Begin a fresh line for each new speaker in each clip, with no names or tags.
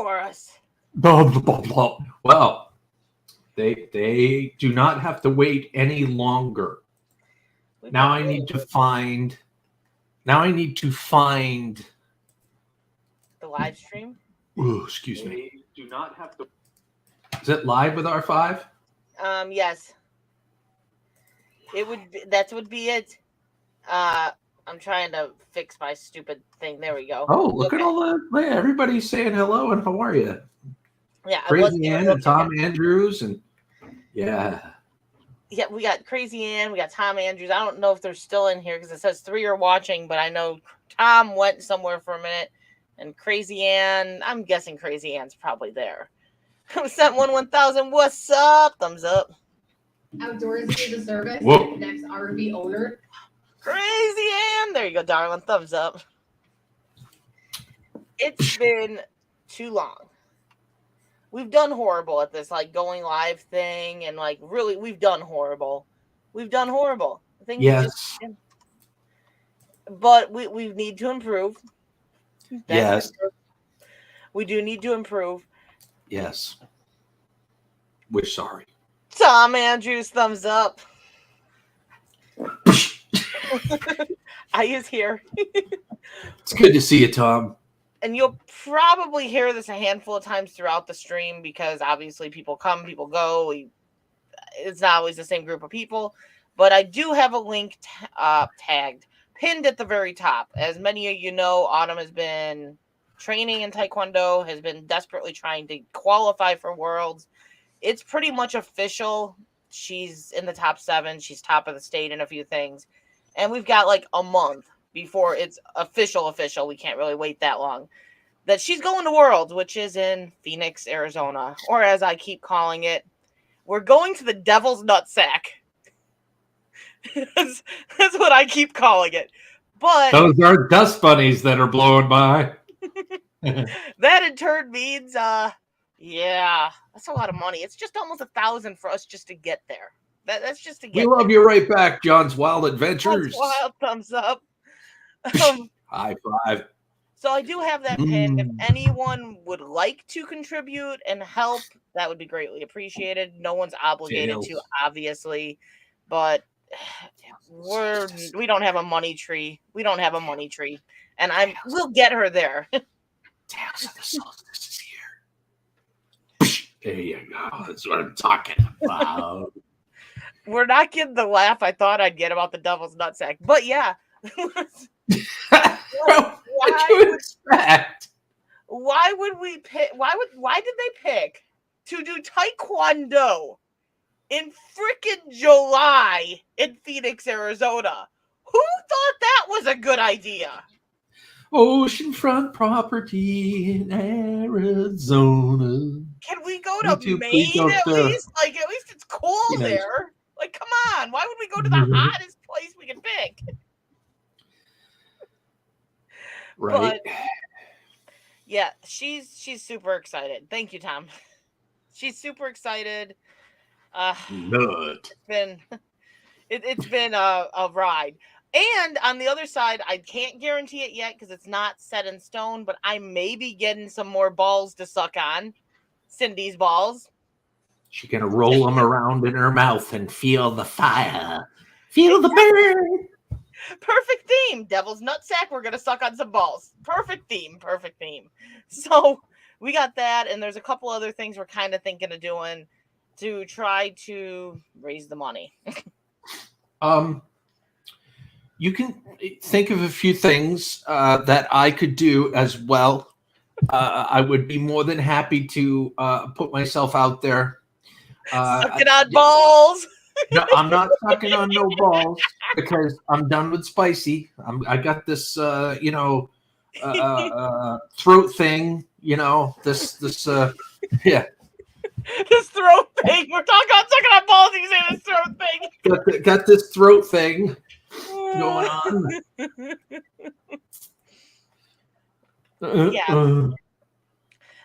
for us.
Blah, blah, blah, blah. Well, they do not have to wait any longer. Now I need to find
the live stream.
Ooh, excuse me. Do not have to. Is it live with R5?
Yes. It would be, that would be it. I'm trying to fix my stupid thing. There we go.
Oh, look at all the everybody's saying hello and how are you?
Yeah,
Crazy Ann and Tom Andrews and
yeah, we got Crazy Ann, we got Tom Andrews. I don't know if they're still in here because it says 3 are watching, but I know Tom went somewhere for a minute, and Crazy Ann, I'm guessing Crazy Ann's probably there. Sent 1,000. What's up? Thumbs up.
Outdoorsy is a service that connects RV owner.
Crazy Ann. There you go, darling. Thumbs up. It's been too long. We've done horrible at this, like, going live thing, and, like, really, we've done horrible.
Yes.
But we need to improve.
Yes.
We do need to improve.
Yes. We're sorry.
Tom Andrews, thumbs up. I is here.
It's good to see you, Tom.
And you'll probably hear this a handful of times throughout the stream because obviously people come, people go. It's not always the same group of people. But I do have a link tagged, pinned at the very top. As many of you know, Autumn has been training in Taekwondo, has been desperately trying to qualify for Worlds. It's pretty much official. She's in the top 7. She's top of the state in a few things. And we've got like a month before it's official. We can't really wait that long. That she's going to Worlds, which is in Phoenix, Arizona. Or as I keep calling it, we're going to the Devil's Nutsack. That's what I keep calling it. But
those are dust bunnies that are blowing by.
That in turn means, yeah, that's a lot of money. It's just almost 1,000 for us just to get there. That's just to get.
We love you right back, John's Wild Adventures.
John's Wild, thumbs up.
High five.
So I do have that pinned. If anyone would like to contribute and help, that would be greatly appreciated. No one's obligated to, obviously, but we don't have a money tree. And we'll get her there.
Tales of the Solstice is here. There you go. That's what I'm talking about.
We're not getting the laugh I thought I'd get about the Devil's Nutsack, but yeah.
What did you expect?
Why would we pick? Why did they pick to do Taekwondo in frickin' July in Phoenix, Arizona? Who thought that was a good idea?
Oceanfront property in Arizona.
Can we go to Maine at least? Like, at least it's cool there. Like, come on. Why would we go to the hottest place we can pick?
Right.
But, yeah, she's super excited. Thank you, Tom. She's super excited. It's been a ride. And on the other side, I can't guarantee it yet because it's not set in stone, but I may be getting some more balls to suck on. Cindy's balls.
She's going to roll them around in her mouth and feel the fire. Feel the burn.
Perfect theme. Devil's Nutsack. We're going to suck on some balls. Perfect theme. So we got that. And there's a couple other things we're kind of thinking of doing to try to raise the money.
You can think of a few things that I could do as well. I would be more than happy to put myself out there.
Sucking on balls.
No, I'm not sucking on no balls because I'm done with spicy. I got this, throat thing. Yeah.
This throat thing. We're talking about sucking on balls. You say this throat thing.
Got this throat thing going on.
Yeah.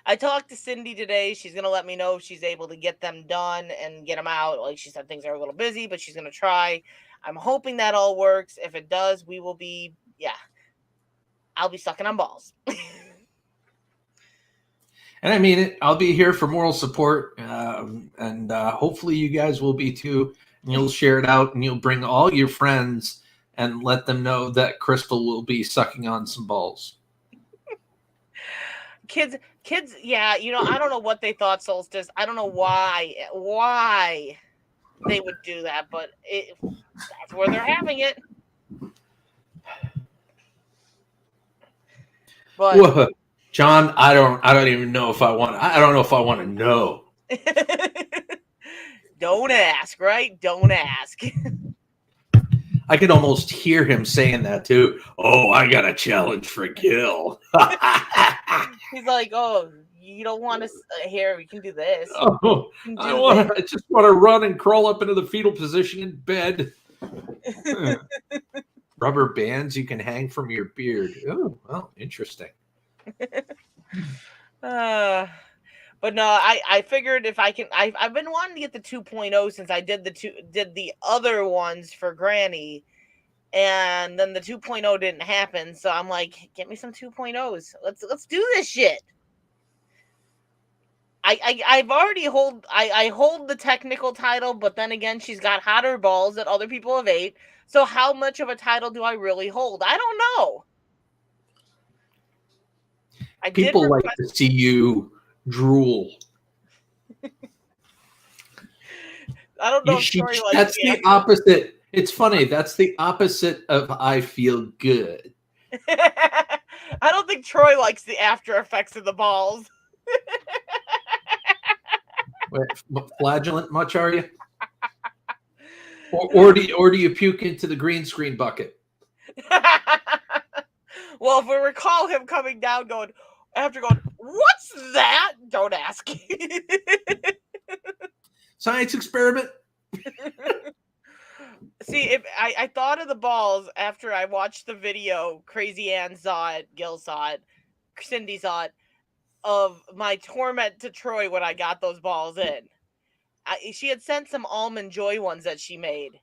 I talked to Cindy today. She's going to let me know if she's able to get them done and get them out. Like she said, things are a little busy, but she's going to try. I'm hoping that all works. If it does, we will be, I'll be sucking on balls.
And I mean it. I'll be here for moral support, and hopefully you guys will be too. And you'll share it out, and you'll bring all your friends and let them know that Crystal will be sucking on some balls.
Kids, yeah, I don't know what they thought Solstice. I don't know why they would do that, but that's where they're having it. But
Whoa. John, I don't even know if I want. I don't know if I want to know.
Don't ask, right? Don't ask.
I could almost hear him saying that too. Oh, I got a challenge for Gil.
He's like, oh, you don't want to here? We can do this.
Oh, I just want to run and crawl up into the fetal position in bed. Rubber bands you can hang from your beard. Oh, well, interesting.
But no, I figured if I can, I've been wanting to get the 2.0 since I did the other ones for Granny, and then the 2.0 didn't happen. So I'm like, get me some 2.0s. Let's do this shit. I've already hold the technical title, but then again, she's got hotter balls that other people have ate. So how much of a title do I really hold? I don't know.
People like to see you drool.
I don't know if Troy likes
that's the opposite. It's funny. That's the opposite of I feel good.
I don't think Troy likes the after effects of the balls.
Wait, flagellant much are you? Or do you puke into the green screen bucket?
Well, if we recall him coming down going, what's that? Don't ask.
Science experiment.
See, if I thought of the balls after I watched the video, Crazy Ann saw it, Gil saw it, Cindy saw it, of my torment to Troy when I got those balls in. She had sent some Almond Joy ones that she made.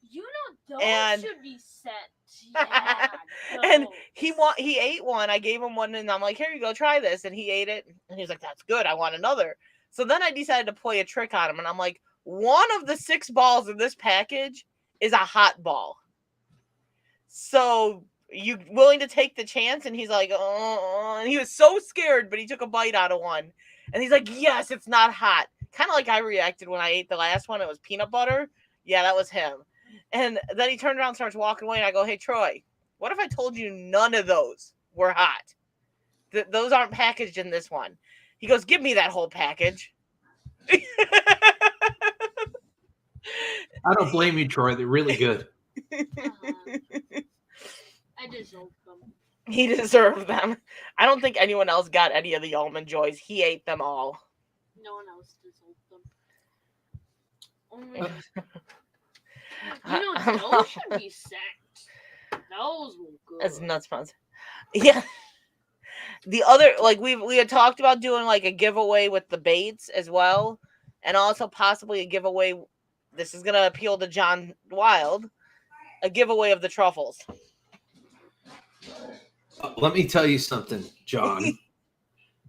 Those should be set. Yeah,
and he ate one. I gave him one, and I'm like, here you go, try this. And he ate it, and he's like, that's good. I want another. So then I decided to play a trick on him, and I'm like, one of the 6 balls in this package is a hot ball. So you willing to take the chance? And he's like, oh, and he was so scared, but he took a bite out of one. And he's like, yes, it's not hot. Kind of like I reacted when I ate the last one. It was peanut butter. Yeah, that was him. And then he turned around and starts walking away. And I go, hey, Troy, what if I told you none of those were hot? Those aren't packaged in this one. He goes, give me that whole package.
I don't blame you, Troy. They're really good.
I deserve them.
He deserved them. I don't think anyone else got any of the Almond Joys. He ate them all.
No one else deserved them. Those should be sent. Those were good.
That's nuts, puns. Yeah. The other, like we had talked about doing like a giveaway with the baits as well, and also possibly a giveaway. This is gonna appeal to John Wild. A giveaway of the truffles.
Let me tell you something, John.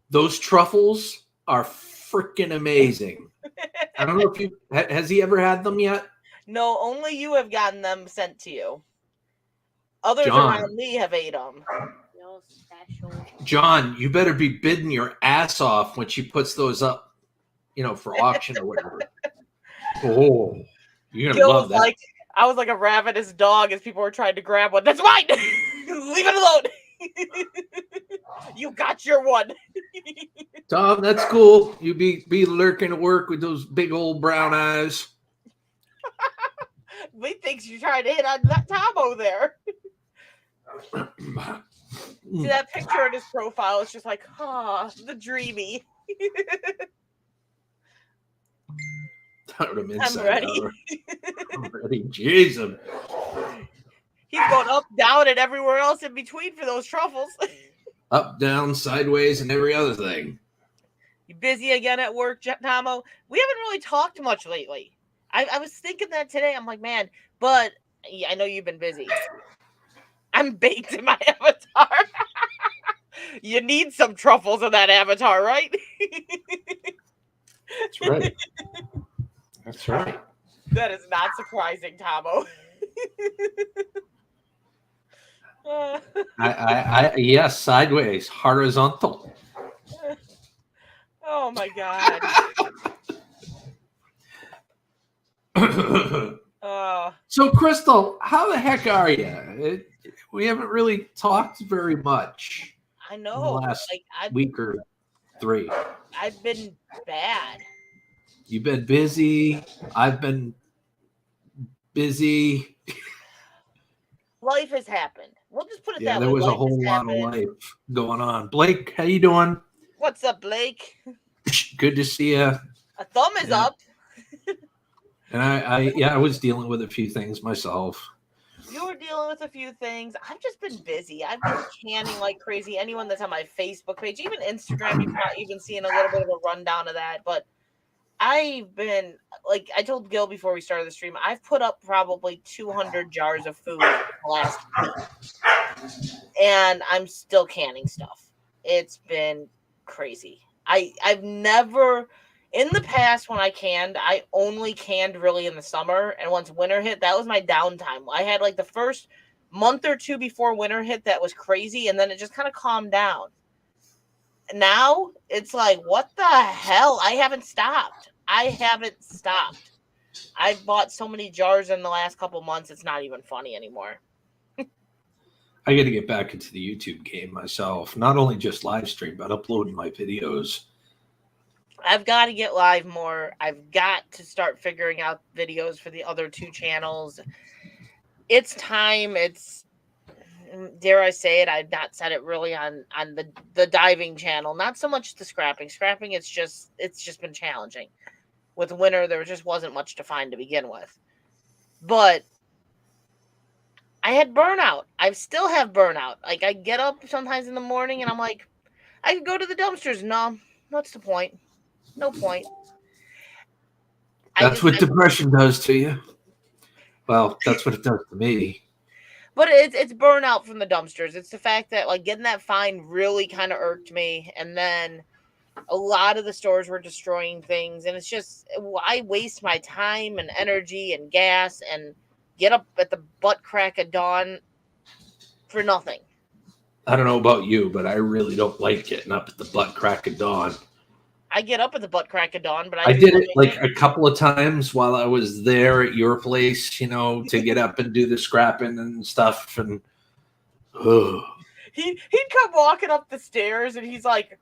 Those truffles are freaking amazing. I don't know if has he ever had them yet?
No, only you have gotten them sent to you. Others around me have ate them.
No special.
John, you better be bidding your ass off when she puts those up, for auction or whatever. Oh, you're gonna love that.
I was like a ravenous dog as people were trying to grab one. That's mine. Leave it alone. You got your one.
Tom, that's cool. You be lurking at work with those big old brown eyes.
He thinks you're trying to hit on that Tomo there. See that picture in his profile? It's just like, the dreamy.
I'm
ready.
I'm ready. Jesus.
He's going up, down, and everywhere else in between for those truffles.
Up, down, sideways, and every other thing.
You busy again at work, Tomo? We haven't really talked much lately. I was thinking that today. I'm like, man, but I know you've been busy. I'm baked in my avatar. You need some truffles in that avatar, right?
That's right. That's right.
That is not surprising, Tomo.
Yes, sideways, horizontal.
Oh my god.
So, Crystal, how the heck are you? We haven't really talked very much
I
in the
know.
last
Like
week or 3.
I've been bad.
You've been busy. I've been busy.
Life has happened. We'll just put it
Yeah,
that
there
way.
was a
Life has
whole lot of
happened.
life going on. Blake, how you doing?
What's up, Blake?
Good to see you.
A thumb is
Yeah.
up.
And I was dealing with a few things myself.
You were dealing with a few things. I've just been busy. I've been canning like crazy. Anyone that's on my Facebook page, even Instagram, you've probably even seen a little bit of a rundown of that. But I've been, like I told Gil before we started the stream, I've put up probably 200 jars of food last week. And I'm still canning stuff. It's been crazy. I've never, in the past when I canned, I only canned really in the summer. And once winter hit, that was my downtime. I had like the first month or two before winter hit that was crazy. And then it just kind of calmed down. Now it's like, what the hell? I haven't stopped. I've bought so many jars in the last couple months. It's not even funny anymore.
I got to get back into the YouTube game myself. Not only just live stream, but uploading my videos.
I've got to get live more. I've got to start figuring out videos for the other 2 channels. It's time. It's, dare I say it, I've not said it really on the diving channel. Not so much the scrapping. Scrapping, it's just been challenging. With winter, there just wasn't much to find to begin with. But I had burnout. I still have burnout. Like, I get up sometimes in the morning and I'm like, I could go to the dumpsters. No, what's the point? No point.
That's what depression does to you. Well, that's what it does to me.
But it's burnout from the dumpsters. It's the fact that like getting that fine really kind of irked me. And then a lot of the stores were destroying things. And it's just, I waste my time and energy and gas and get up at the butt crack of dawn for nothing.
I don't know about you, but I really don't like getting up at the butt crack of dawn.
I get up at the butt crack of dawn, but
I did it like a couple of times while I was there at your place, to get up and do the scrapping and stuff. And
he'd come walking up the stairs and he's like,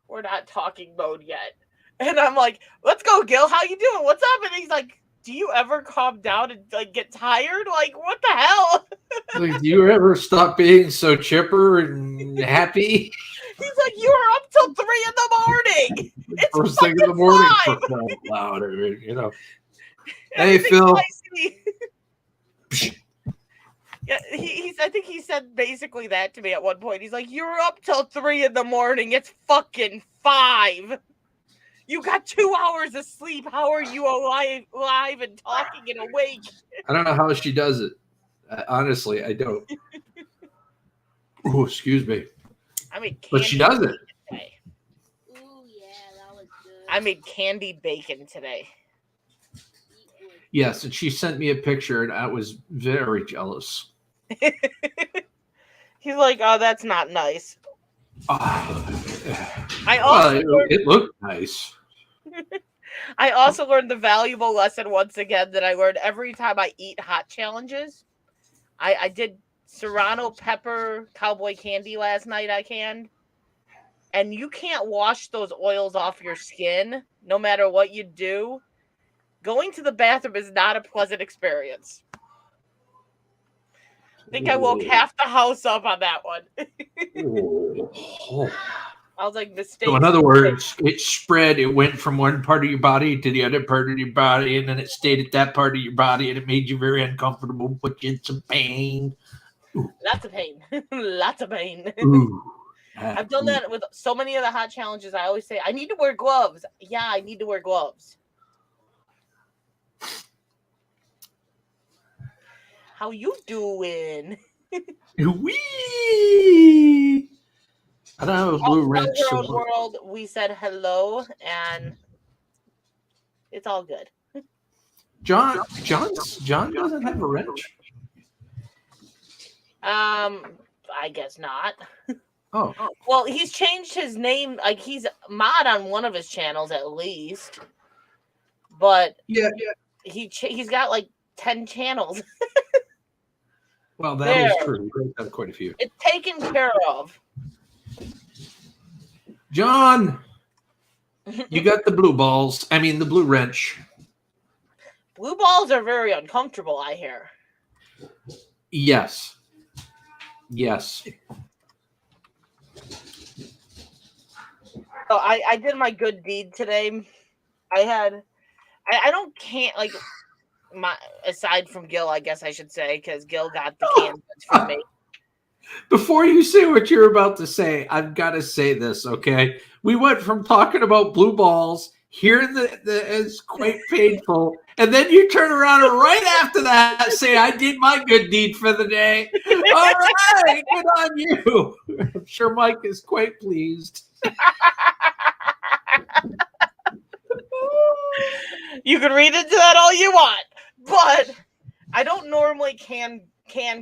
we're not talking mode yet. And I'm like, let's go, Gil. How you doing? What's up? And he's like, do you ever calm down and like get tired? Like, what the hell?
Like, do you ever stop being so chipper and happy?
He's like, you were up till 3 in the morning. It's
first thing in the morning
5.
for crying out loud, Hey, Phil.
Yeah, I think he said basically that to me at one point. He's like, you're up till 3 in the morning. It's fucking 5. You got 2 hours of sleep. How are you alive and talking and awake?
I don't know how she does it. Honestly, I don't. Oh, excuse me.
I made
but she does it.
Today.
Ooh, yeah, that was good.
I made candied bacon today.
Yes, and she sent me a picture, and I was very jealous.
He's like, oh, that's not nice.
It looked nice.
I also learned the valuable lesson once again that I learned every time I eat hot challenges. I did Serrano pepper cowboy candy last night I canned. And you can't wash those oils off your skin no matter what you do. Going to the bathroom is not a pleasant experience. I think I woke half the house up on that one. I was like, mistake.
So in other words, it spread. It went from one part of your body to the other part of your body, and then it stayed at that part of your body, and it made you very uncomfortable, put you in some pain. Ooh.
Lots of pain. Lots of pain. I've done that with so many of the hot challenges. I always say, I need to wear gloves. Yeah, I need to wear gloves. How you doing?
Wee! I don't have a
All
blue
One
wrench.
Girl
So
World, we said hello, and it's all good.
John doesn't have a wrench.
I guess not.
Oh,
Well, he's changed his name. Like he's mod on one of his channels at least, but
yeah.
he's got like 10 channels.
Well, that is
There.
true. He does have quite a few.
It's taken care of.
John, you got the blue balls. I mean, the blue wrench.
Blue balls are very uncomfortable, I hear.
Yes.
So I did my good deed today. I can't like my aside from Gil, I guess I should say, because Gil got the canned goods from me.
Before you say what you're about to say, I've got to say this, okay? We went from talking about blue balls, hearing that it's quite painful, and then you turn around and right after that say, I did my good deed for the day. All right, good on you. I'm sure Mike is quite pleased.
You can read into that all you want, but I don't normally can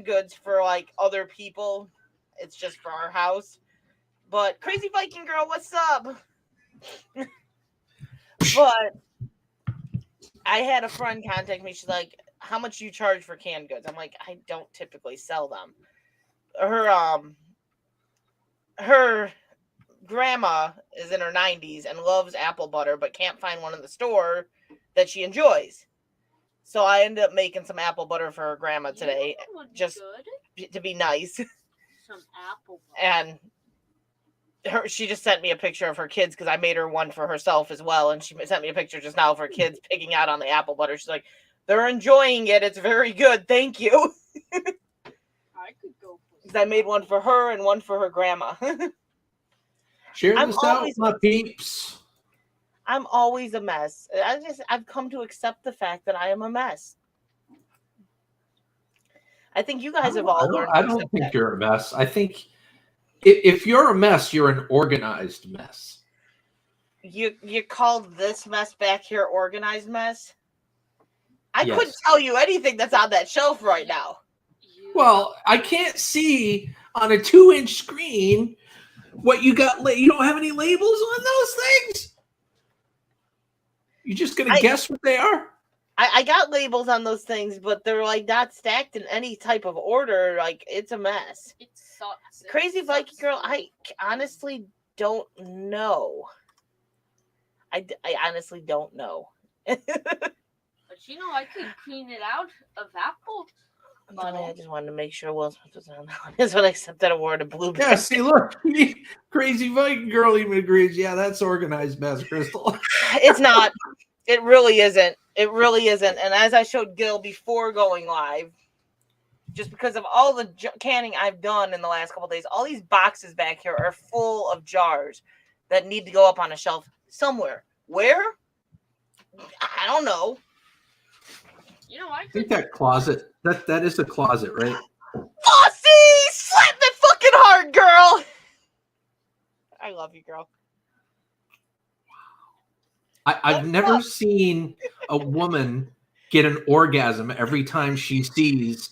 goods for like other people. It's just for our house. But Crazy Viking Girl, what's up? But I had a friend contact me. She's like, how much do you charge for canned goods? I'm like, I don't typically sell them. Her grandma is in her 90s and loves apple butter, but can't find one in the store that she enjoys. So I ended up making some apple butter for her grandma today, just to be nice.
Some apple butter.
And she just sent me a picture of her kids because I made her one for herself as well. And she sent me a picture just now of her kids picking out on the apple butter. She's like, they're enjoying it. It's very good. Thank you.
I could go for
Because I made one for her and one for her grandma.
Share this out, my peeps.
I'm always a mess. I've come to accept the fact that I am a mess. I think you guys have all learned.
I don't think you're a mess. I think if you're a mess, you're an organized mess.
You called this mess back here organized mess? I
Yes.
couldn't tell you anything that's on that shelf right now.
Well, I can't see on a 2-inch screen what you got. You don't have any labels on those things? You're just going to guess what they are?
I got labels on those things, but they're like not stacked in any type of order. Like it's a mess.
It sucks.
Crazy Viking Girl, I honestly don't know. I honestly don't know.
But you know, I could clean it out of apple.
I just wanted to make sure Will Smith was on that one. That's when I accept that award of blue.
Yeah, see, look. Crazy Viking Girl even agrees. Yeah, that's organized mess, Crystal.
It's not. It really isn't. It really isn't. And as I showed Gil before going live, just because of all the canning I've done in the last couple of days, all these boxes back here are full of jars that need to go up on a shelf somewhere. Where? I don't know.
You know, I
think that closet, that is a closet, right?
Bossy! Slap me fucking hard, girl! I love you, girl.
I've never seen a woman get an orgasm every time she sees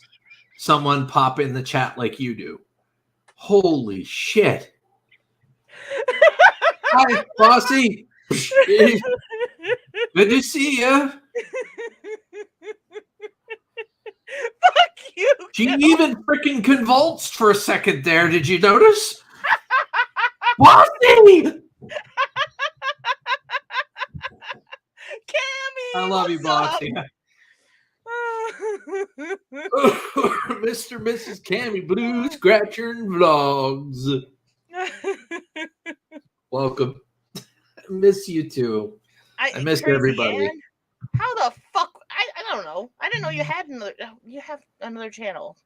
someone pop in the chat like you do. Holy shit. Hi, Bossy. Good to see you.
Fuck you.
She even freaking convulsed for a second there. Did you notice? Bossy!
Cammy,
I love you, Bossy. Mr. and Mrs. Cammy Blue Scratcher and Vlogs. Welcome. I miss you too. I miss everybody.
Ann? How the fuck? I don't know. I didn't know you had another. You have another channel.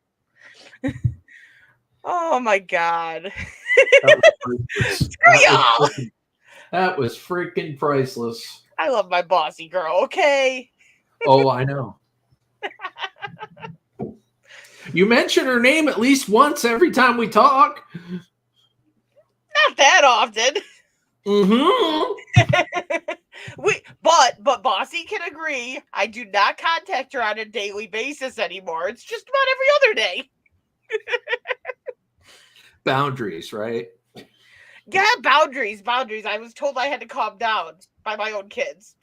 Oh my god. Screw y'all.
That was freaking priceless.
I love my bossy girl. Okay.
Oh, I know. You mention her name at least once every time we talk.
Not that often. But Bossy can agree. I do not contact her on a daily basis anymore. It's just about every other day.
Boundaries, right?
Yeah, boundaries. I was told I had to calm down by my own kids.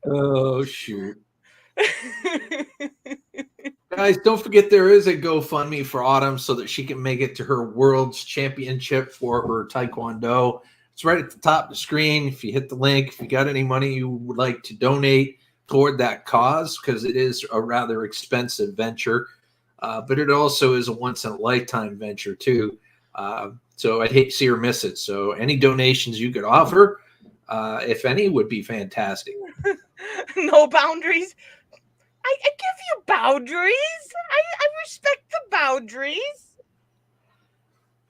Oh, shoot. Guys, don't forget there is a GoFundMe for Autumn so that she can make it to her World's Championship for her Taekwondo. It's right at the top of the screen. If you hit the link, if you got any money you would like to donate toward that cause, because it is a rather expensive venture, but it also is a once-in-a-lifetime venture, too. So I'd hate to see her miss it. So any donations you could offer, if any, would be fantastic.
No boundaries. I give you boundaries. I respect the boundaries.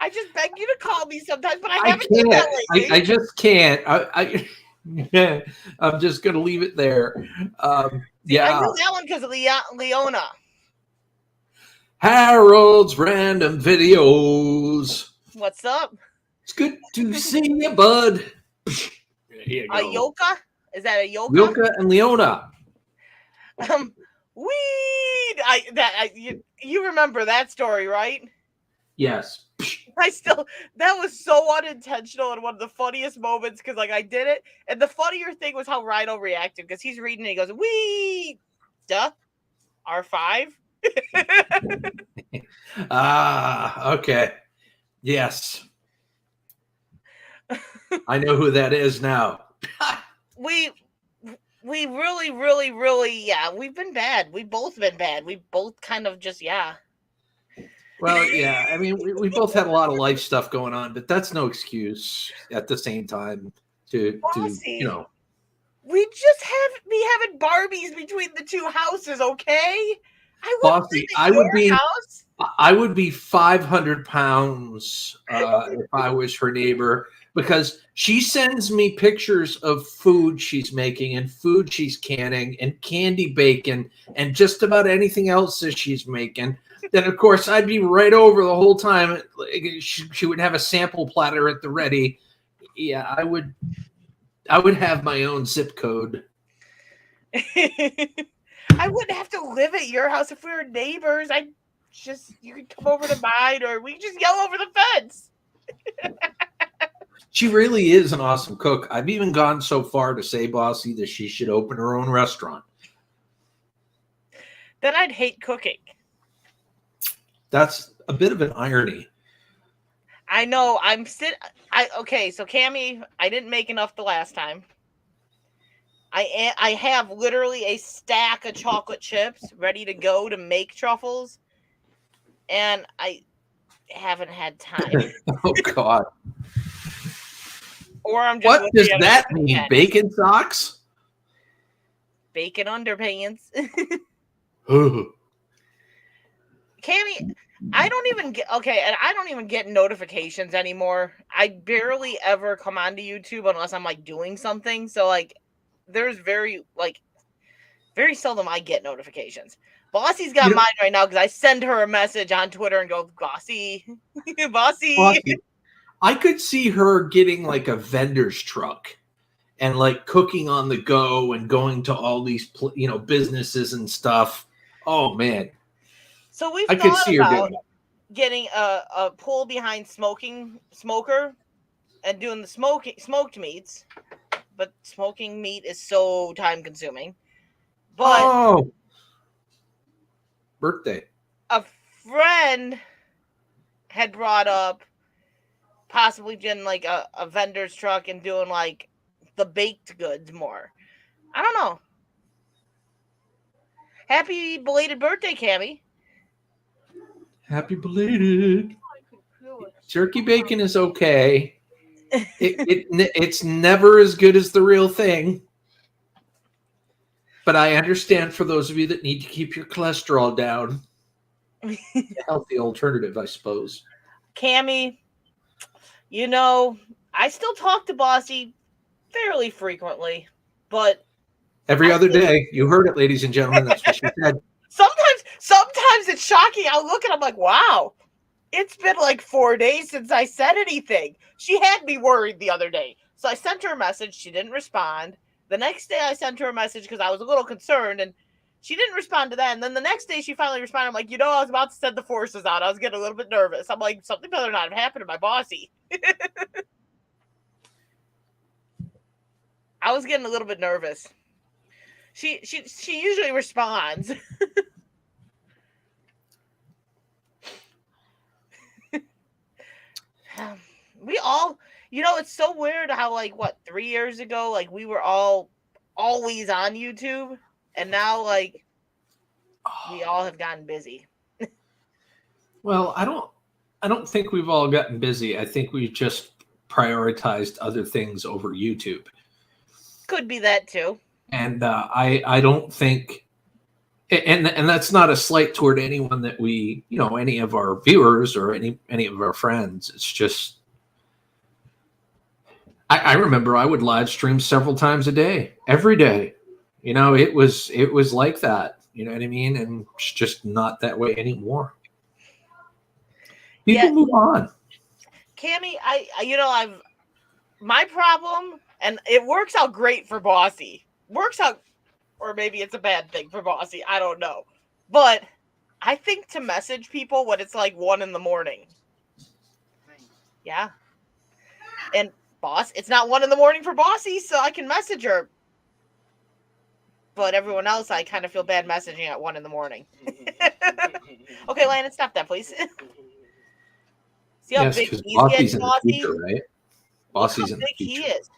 I just beg you to call me sometimes, but I haven't done that lately.
I just can't. I'm just going to leave it there. Yeah.
I knew that one because of Leona.
Harold's Random Videos.
What's up?
It's good to see you, bud. There you go.
Yoka? Is that a Yoka?
Yoka and Leona.
Weed. You remember that story, right?
Yes.
That was so unintentional and one of the funniest moments because I did it. And the funnier thing was how Rhino reacted because he's reading and he goes, "Weed, duh, R5."
Okay. Yes. I know who that is now.
We really, yeah, we've been bad. We've both been bad. We both kind of just, yeah.
Well, yeah, I mean, we both had a lot of life stuff going on, but that's no excuse at the same time to
we just be having Barbies between the two houses, okay?
I would be 500 pounds if I was her neighbor, because she sends me pictures of food she's making and food she's canning and candy bacon and just about anything else that she's making. Then, of course, I'd be right over the whole time. She would have a sample platter at the ready. Yeah, I would have my own zip code.
I wouldn't have to live at your house if we were neighbors. You could come over to mine, or we could just yell over the fence.
She really is an awesome cook. I've even gone so far to say, Bossy, that she should open her own restaurant.
Then I'd hate cooking.
That's a bit of an irony.
I know. Okay, so Cammie, I didn't make enough the last time. I have literally a stack of chocolate chips ready to go to make truffles, and I haven't had time.
Oh, God.
Or I'm just.
What does that mean? Bacon socks?
Bacon underpants. Cammie, I don't even get notifications anymore. I barely ever come onto YouTube unless I'm doing something. So there's very seldom I get notifications. Bossy's got mine right now because I send her a message on Twitter and go, Bossy.
I could see her getting a vendor's truck and cooking on the go and going to all these businesses and stuff. Oh man.
So we've thought about getting a pull behind smoker and doing the smoked meats, but smoking meat is so time consuming. But
birthday.
A friend had brought up possibly getting a vendor's truck and doing the baked goods more. I don't know. Happy belated birthday, Cammie.
Happy belated. Turkey bacon is okay. It's never as good as the real thing. But I understand for those of you that need to keep your cholesterol down. A healthy alternative, I suppose.
Cammie, I still talk to Bossy fairly frequently, but
every other day. You heard it, ladies and gentlemen. That's what she said.
Sometimes it's shocking. I look and I'm like, wow, It's been like 4 days since I said anything. She had me worried the other day. So I sent her a message. She didn't respond. The next day I sent her a message because I was a little concerned, and she didn't respond to that. And then the next day she finally responded. I'm like, I was about to send the forces out. I was getting a little bit nervous. I'm like, something better not have happened to my bossy. I was getting a little bit nervous. She usually responds. We all, it's so weird how 3 years ago, we were all always on YouTube, and now we all have gotten busy.
Well, I don't think we've all gotten busy. I think we've just prioritized other things over YouTube.
Could be that too.
And I don't think, and that's not a slight toward anyone that we, any of our viewers or any of our friends. It's just, I remember I would live stream several times a day, every day. It was like that. You know what I mean? And it's just not that way anymore. People move on.
Cammy, I've my problem, and it works out great for Bossy. Works out, or maybe it's a bad thing for Bossy. I don't know. But I think to message people when it's 1 a.m. Yeah. And Boss, it's not 1 a.m. for Bossy, so I can message her. But everyone else, I kind of feel bad messaging at 1 a.m. Okay, Landon, stop that, please. See how big he's
Bossy's
getting,
in
Bossy?
the future, right? Bossy's in the future.
He is.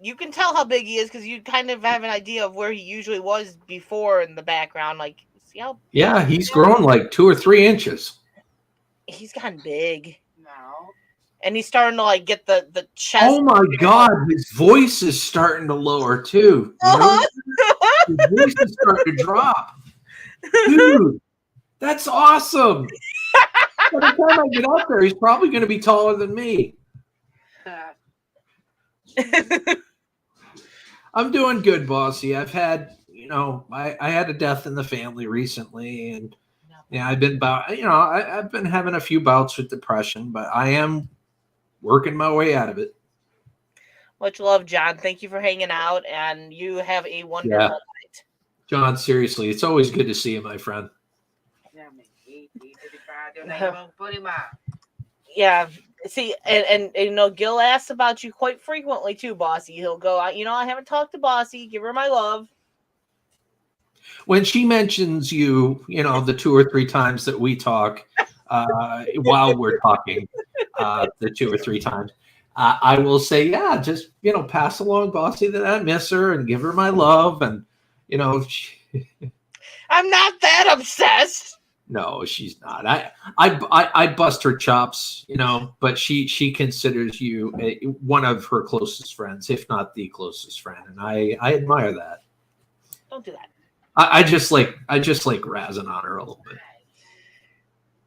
You can tell how big he is because you kind of have an idea of where he usually was before in the background. See how?
Yeah, he's grown 2 or 3 inches.
He's gotten big. No. And he's starting to get the chest.
Oh my God, his voice is starting to lower too. His voice is starting to drop. Dude, that's awesome. By the time I get up there, he's probably going to be taller than me. I'm doing good, Bossy. I've had, I had a death in the family recently, and I've been I've been having a few bouts with depression, but I am working my way out of it.
Much love, John. Thank you for hanging out, and you have a wonderful night.
John, seriously, it's always good to see you, my friend.
Yeah. See, and Gil asks about you quite frequently too, Bossy. He'll go, I haven't talked to Bossy. Give her my love.
When she mentions you, the 2 or 3 times that we talk, while we're talking, the 2 or 3 times, I will say, yeah, just, pass along Bossy that I miss her and give her my love. And,
I'm not that obsessed.
No, she's not. I bust her chops, but she considers you one of her closest friends, if not the closest friend, and I admire that.
Don't do that.
I just like razzing on her a little bit.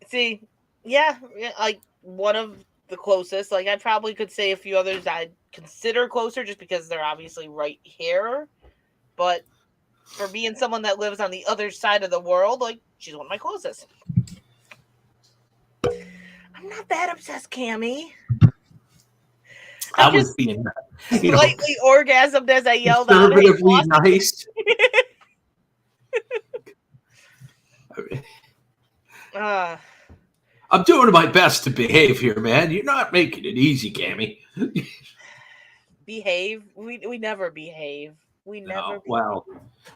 See, yeah, one of the closest. I probably could say a few others I'd consider closer, just because they're obviously right here, but for being someone that lives on the other side of the world, she's one of my closest. I'm not that obsessed, Cammy.
I was being
slightly orgasmed as I yelled out.
Conservatively nice. I'm doing my best to behave here, man. You're not making it easy, Cammy.
Behave? We never behave. We never.
Well,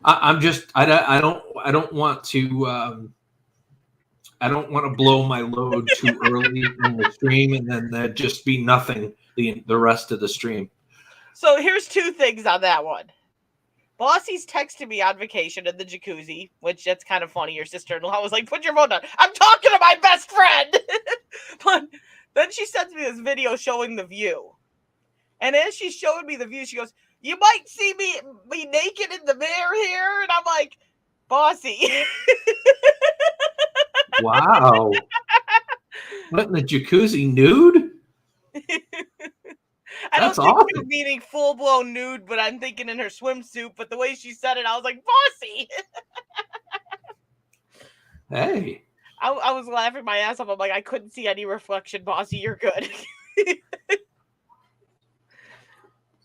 I'm just. I don't want to. I don't want to blow my load too early in the stream, and then there'd just be nothing the rest of the stream.
So here's 2 things on that one. Bossy's texted me on vacation in the jacuzzi, which that's kind of funny. Your sister-in-law was like, "Put your phone down. I'm talking to my best friend." But then she sends me this video showing the view, and as she's showing me the view, she goes, "You might see me naked in the mirror here," and I'm like, "Bossy."
Wow. What, in the jacuzzi nude?
I don't think she was meaning full-blown nude, but I'm thinking in her swimsuit. But the way she said it, I was like, "Bossy."
Hey.
I was laughing my ass off. I'm like, I couldn't see any reflection, Bossy. You're good.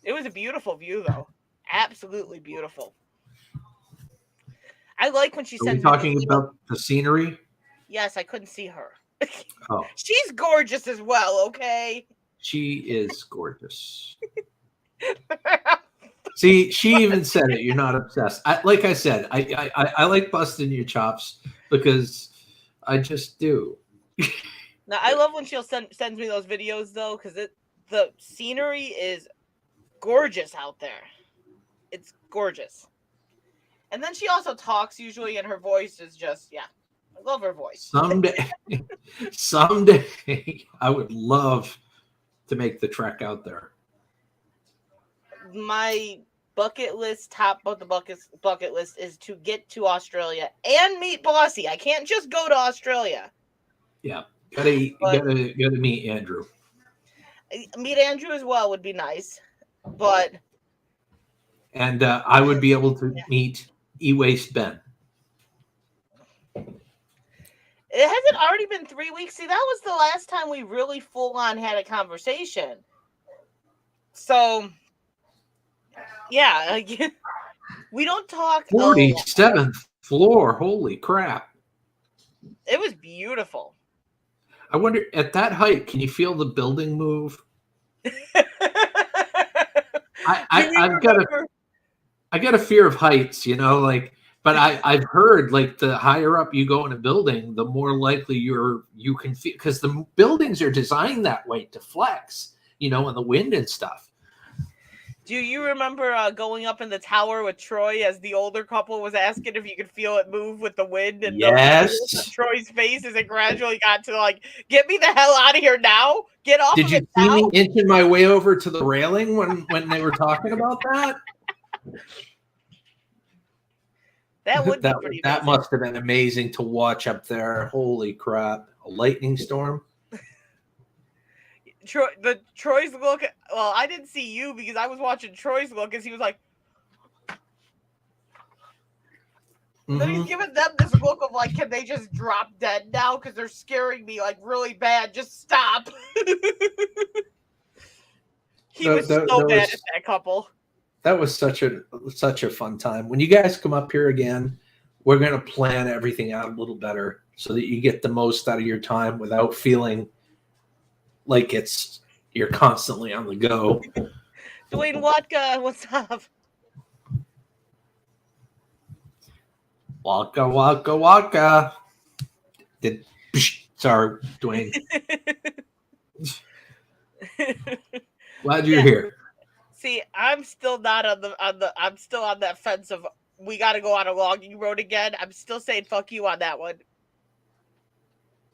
It was a beautiful view, though. Absolutely beautiful. I like when she
Are we
sends me
talking
the
about the scenery?
Yes, I couldn't see her.
Oh,
She's gorgeous as well, okay?
she is gorgeous. See, she even said it. You're not obsessed. Like I said, I like busting your chops because I just do.
Now, I love when she'll sends me those videos, though, because the scenery is gorgeous out there. It's gorgeous. And then she also talks usually, and her voice is just, yeah. I love her voice.
Someday, I would love to make the trek out there.
My bucket list, top of the bucket list, is to get to Australia and meet Bossy. I can't just go to Australia.
Yeah, gotta meet Andrew.
Meet Andrew as well would be nice, but
And I would be able to meet E-Waste Ben.
it hasn't already been 3 weeks. See, that was the last time we really full on had a conversation. So, yeah, we don't talk.
47th floor. Holy crap.
It was beautiful.
I wonder, at that height, can you feel the building move? I've got a fear of heights, but I've heard like the higher up you go in a building, the more likely you can feel, because the buildings are designed that way to flex, in the wind and stuff.
Do you remember going up in the tower with Troy as the older couple was asking if you could feel it move with the wind? And
yes.
Troy's face as it gradually got to like, get me the hell out of here now. Get off
Did
of
you
it
see
now.
me inching my way over to the railing when they were talking about that?
That would be pretty
that
amazing.
must have been amazing to watch up there. Holy crap. A lightning storm?
Troy's look. Well, I didn't see you because I was watching Troy's look as he was like. Mm-hmm. Then he's giving them this look of like, can they just drop dead now? Because they're scaring me like really bad. Just stop. He was so bad at that couple.
That was such a fun time. When you guys come up here again, we're going to plan everything out a little better so that you get the most out of your time without feeling like you're constantly on the go.
Dwayne Watka, what's up?
Waka, waka, waka. Sorry, Dwayne. Glad you're here.
See, I'm still not I'm still on that fence of we got to go on a logging road again. I'm still saying fuck you on that one.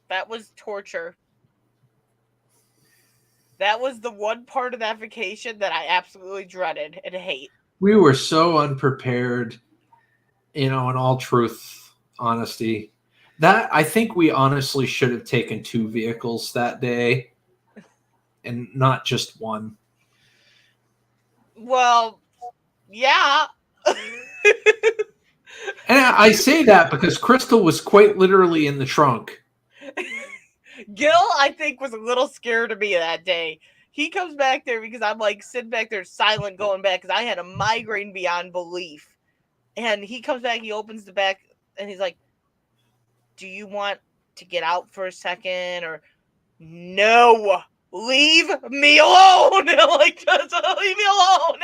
That was torture. That was the one part of that vacation that I absolutely dreaded and hate.
We were so unprepared, in all truth, honesty. That I think we honestly should have taken 2 vehicles that day and not just one.
Well, yeah.
And I say that because Crystal was quite literally in the trunk.
Gil, I think, was a little scared of me that day. He comes back there because I'm like sitting back there silent going back because I had a migraine beyond belief. And he comes back, he opens the back, and he's like, do you want to get out for a second? Or, no, leave me alone. I'm like, just leave me alone.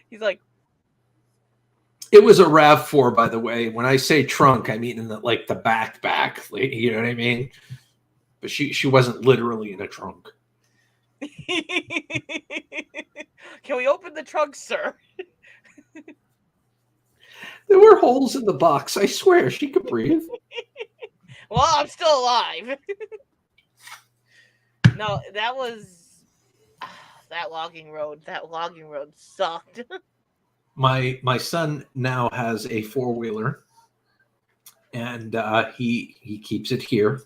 He's like,
it was a RAV4, by the way. When I say trunk, I mean in the back, you know what I mean? But she wasn't literally in a trunk.
Can we open the trunk, sir?
There were holes in the box. I swear, she could breathe.
Well, I'm still alive. No, that was that logging road. That logging road sucked.
My son now has a 4-wheeler, and he keeps it here.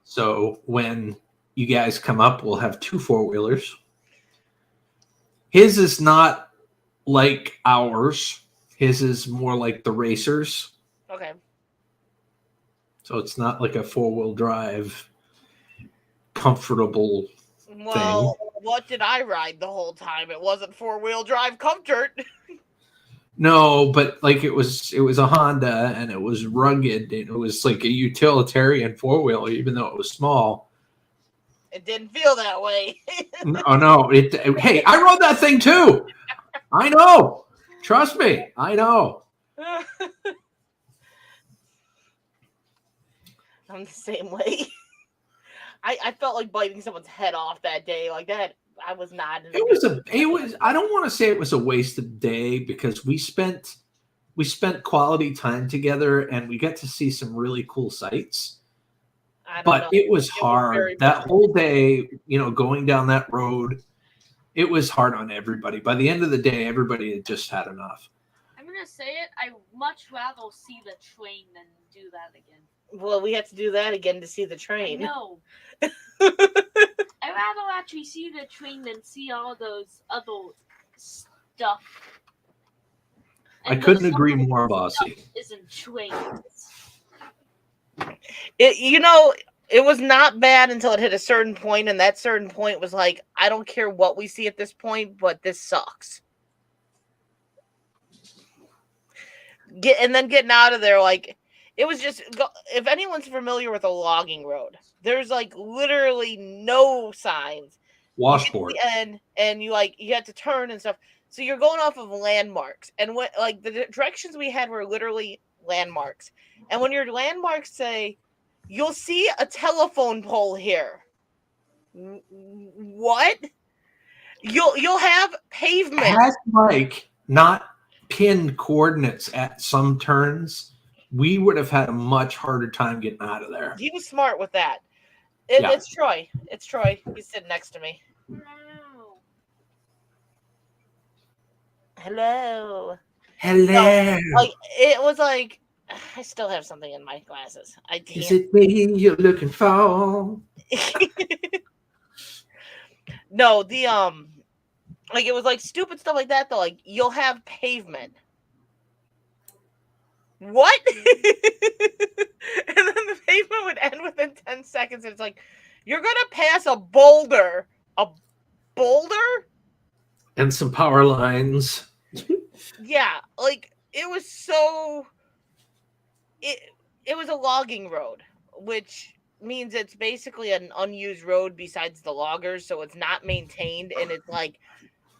So when you guys come up, we'll have 2 4-wheelers. His is not like ours. His is more like the racers.
Okay.
So it's not like a 4-wheel drive comfortable
Well,
thing.
what did I ride the whole time? It wasn't 4-wheel drive comfort.
No, but like it was a Honda and it was rugged and it was like a utilitarian 4-wheeler, even though it was small.
It didn't feel that way.
No. Hey, I rode that thing too. I know. Trust me, I know.
I'm the same way. I felt like biting someone's head off that day. Like that, I was not.
It was. I don't want to say it was a wasted day because we spent quality time together and we got to see some really cool sights. But it was hard. That whole day, going down that road, it was hard on everybody. By the end of the day, everybody had just had enough.
I'm going to say it. I much rather see the train than do that again.
Well, we had to do that again to see the train.
No. I'd rather actually see the train than see all those other stuff.
I couldn't agree more, Bossy.
Isn't trains.
It was not bad until it hit a certain point, and that certain point was like, I don't care what we see at this point, but this sucks. And then getting out of there, like, it was just, if anyone's familiar with a logging road, there's like literally no signs.
Washboard.
And you have to turn and stuff. So you're going off of landmarks, and what like the directions we had were literally landmarks. And when your landmarks say, you'll see a telephone pole here. What? You'll have pavement.
Had Mike not pinned coordinates at some turns, we would have had a much harder time getting out of there.
He was smart with that. It's Troy. It's Troy. He's sitting next to me. Hello.
Hello.
Like it was like I still have something in my glasses. I can't.
Is it me you're looking for?
No, like it was like stupid stuff like that though. Like you'll have pavement. What? And then the pavement would end within 10 seconds. And it's like, you're gonna pass a boulder. A boulder?
And some power lines.
Yeah, like it was so it was a logging road, which means it's basically an unused road besides the loggers, so it's not maintained, and it's like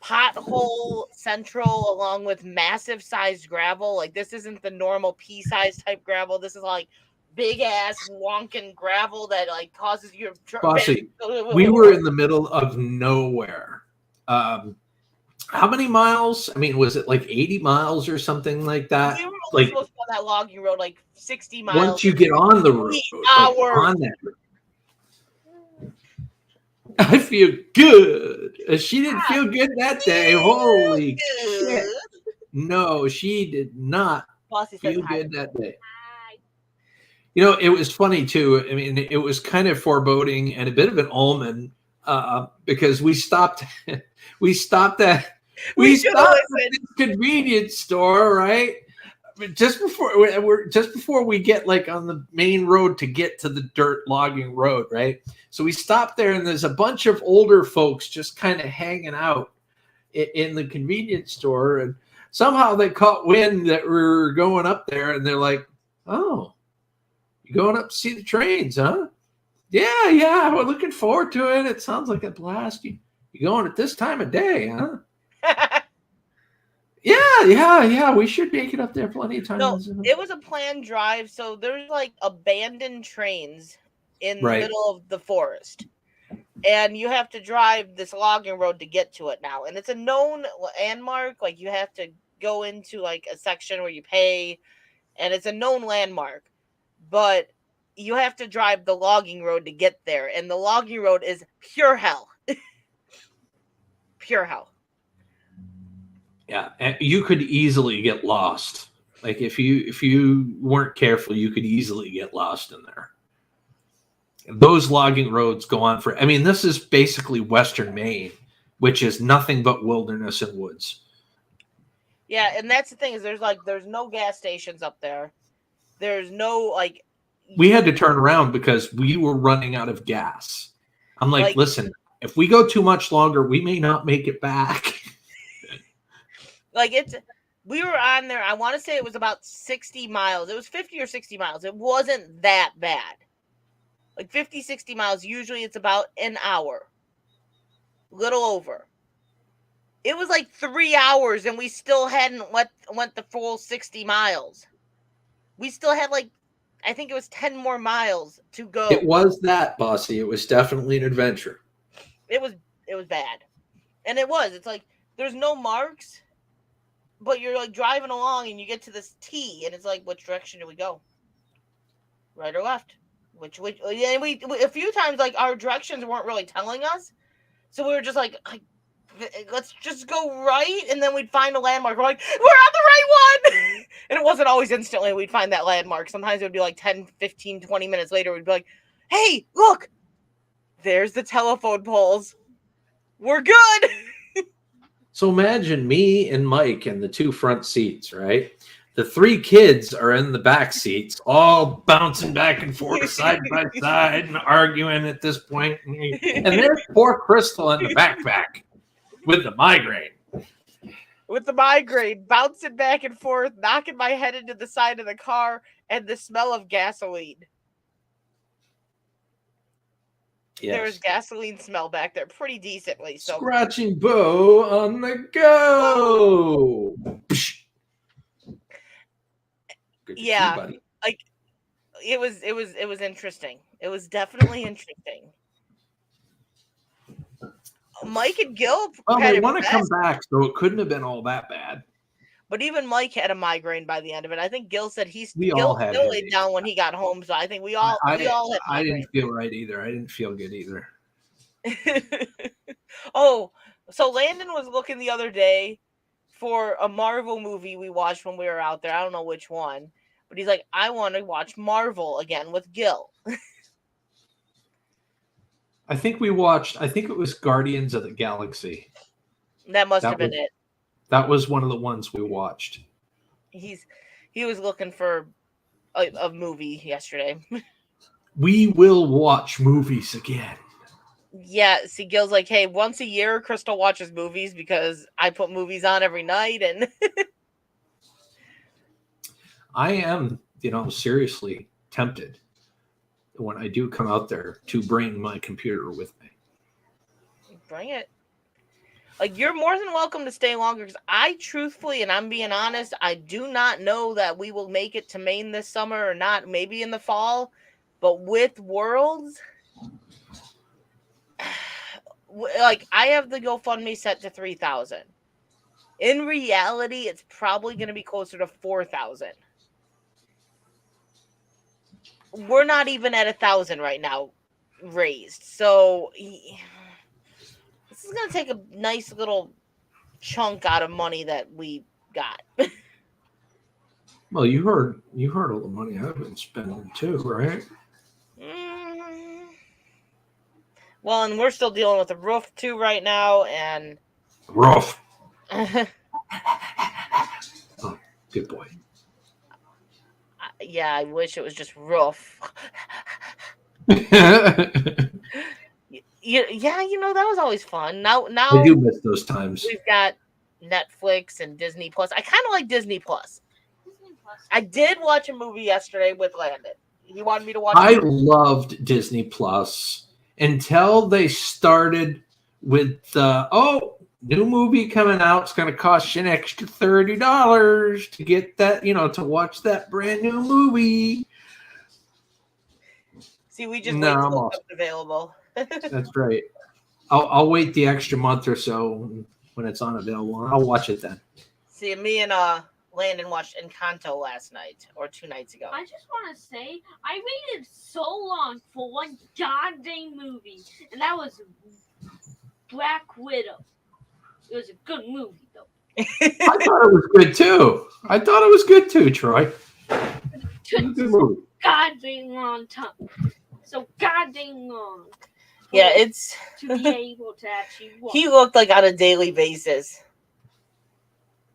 pothole central along with massive sized gravel. Like this isn't the normal pea-sized type gravel. This is like big ass wonkin' gravel that like causes your
Bossy, we were in the middle of nowhere. How many miles? I mean, was it like 80 miles or something like that?
We were
like
supposed to go on that logging road like 60 miles.
Once you get on the road, on that road. I feel good. She didn't feel good that day. Holy shit. No, she did not feel good that day. It was funny too. I mean, it was kind of foreboding and a bit of an omen because we stopped at this convenience store, right? Just before we get like on the main road to get to the dirt logging road, right? So we stopped there, and there's a bunch of older folks just kind of hanging out in the convenience store, and somehow they caught wind that we were going up there, and they're like, "Oh, you going up to see the trains, huh? Yeah, we're looking forward to it. It sounds like a blast. You going at this time of day, huh?" Yeah. We should make it up there plenty of times.
No, it was a planned drive, so there's like abandoned trains in the middle of the forest, and you have to drive this logging road to get to it now. And it's a known landmark. Like you have to go into like a section where you pay, and it's a known landmark. But you have to drive the logging road to get there, and the logging road is pure hell. Pure hell.
Yeah, and you could easily get lost. Like if you weren't careful, you could easily get lost in there. Those logging roads go on for. I mean, this is basically Western Maine, which is nothing but wilderness and woods.
Yeah, and that's the thing is there's no gas stations up there. There's no
we had to turn around because we were running out of gas. I'm like, listen, if we go too much longer, we may not make it back.
We were on there. I want to say it was about 60 miles. It was 50 or 60 miles. It wasn't that bad. Like 50, 60 miles. Usually it's about an hour. Little over. It was like 3 hours and we still hadn't went the full 60 miles. We still had I think it was 10 more miles to go.
It was that, Bossy. It was definitely an adventure.
It was bad. And it's like there's no marks, but you're like driving along and you get to this T and it's like, which direction do we go? Right or left? Which and we a few times like our directions weren't really telling us. So we were just like let's just go right, and then we'd find a landmark. We're like, we're on the right one! And it wasn't always instantly we'd find that landmark. Sometimes it would be like 10, 15, 20 minutes later. We'd be like, hey, look! There's the telephone poles. We're good!
So imagine me and Mike in the 2 front seats, right? The 3 kids are in the back seats, all bouncing back and forth side by side and arguing at this point. And there's poor Crystal in the backpack. With the migraine.
Bouncing back and forth, knocking my head into the side of the car, and the smell of gasoline. Yes. There was gasoline smell back there pretty decently. So
Scratching Bo on the go. Good to see you, buddy.
Like it was interesting. It was definitely interesting. Mike and Gil.
Well, they want to come back, so it couldn't have been all that bad.
But even Mike had a migraine by the end of it. I think Gil said
Gil
still laid down when he got home. So I think we all had.
I didn't feel right either. I didn't feel good either.
Oh, so Landon was looking the other day for a Marvel movie we watched when we were out there. I don't know which one, but he's like, I want to watch Marvel again with Gil.
I think it was Guardians of the Galaxy.
That must have been it.
That was one of the ones we watched.
He was looking for a movie yesterday.
We will watch movies again.
Yeah, see, Gil's like, hey, once a year, Crystal watches movies because I put movies on every night. And
I am, seriously tempted when I do come out there to bring my computer with me.
Bring it. Like, you're more than welcome to stay longer because I truthfully, and I'm being honest, I do not know that we will make it to Maine this summer or not, maybe in the fall. But with Worlds, like, I have the GoFundMe set to 3,000. In reality, it's probably going to be closer to 4,000. We're not even at 1,000 right now raised. So this is going to take a nice little chunk out of money that we got.
Well, you heard all the money I've been spending too, right?
Well, and we're still dealing with the roof too right now, and
roof. Oh, good boy.
Yeah, I wish it was just roof. Yeah, that was always fun. Now
I do miss those times.
We've got Netflix and Disney Plus. I kind of like Disney Plus. I did watch a movie yesterday with Landon. He wanted me to watch.
I loved Disney Plus until they started with new movie coming out. It's going to cost you an extra $30 to get that, to watch that brand new movie.
See, we just wait till it's available.
That's right. I'll wait the extra month or so when it's unavailable. I'll watch it then.
See, me and Landon watched Encanto last night or 2 nights ago.
I just want to say, I waited so long for one goddamn movie, and that was Black Widow. It was a good movie, though.
I thought it was good, too. Troy.
It took so goddamn long time. So goddamn long.
Yeah, it's...
to be able to actually watch.
He looked like on a daily basis.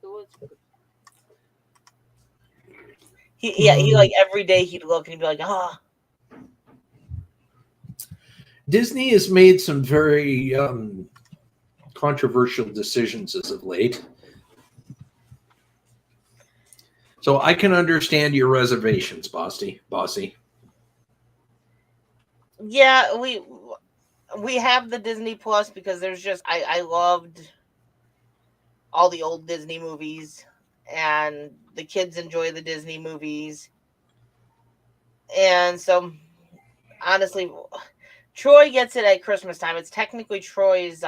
It was good.
He like every day he'd look and he'd be like,
Disney has made some very controversial decisions as of late. So I can understand your reservations, Bossy.
Yeah, we have the Disney Plus because there's just I loved all the old Disney movies, and the kids enjoy the Disney movies. And so honestly, Troy gets it at Christmas time. It's technically Troy's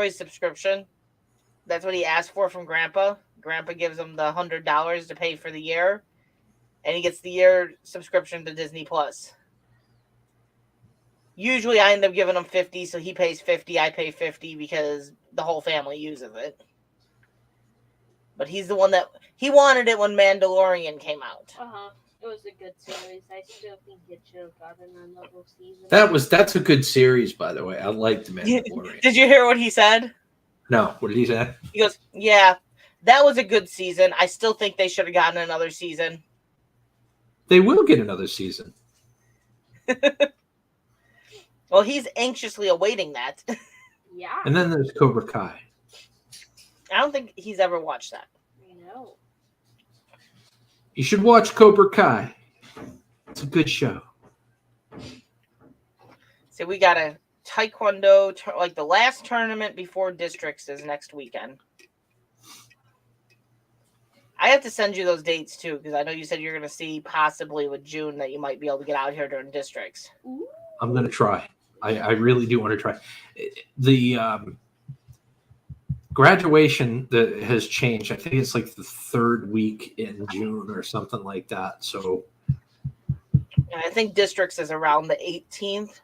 subscription. That's what he asked for from Grandpa. Grandpa gives him the $100 to pay for the year, and he gets the year subscription to Disney Plus. Usually I end up giving him 50, so he pays 50, I pay 50 because the whole family uses it. But he's the one that he wanted it when Mandalorian came out.
It was a good series. I still think it should have gotten another season.
That's a good series, by the way. I liked Mandalorian.
Did you hear what he said?
No, what did he say?
He goes, "Yeah, that was a good season. I still think they should have gotten another season."
They will get another season.
Well, he's anxiously awaiting that.
Yeah.
And then there's Cobra Kai.
I don't think he's ever watched that.
I know.
You should watch Cobra Kai. It's a good show.
So we got a Taekwondo, like the last tournament before districts is next weekend. I have to send you those dates too, because I know you said you're going to see possibly with June that you might be able to get out here during districts.
Ooh.
I'm going to try. I really do want to try. The graduation that has changed. I think it's like the third week in June or something like that. So
And I think districts is around the 18th.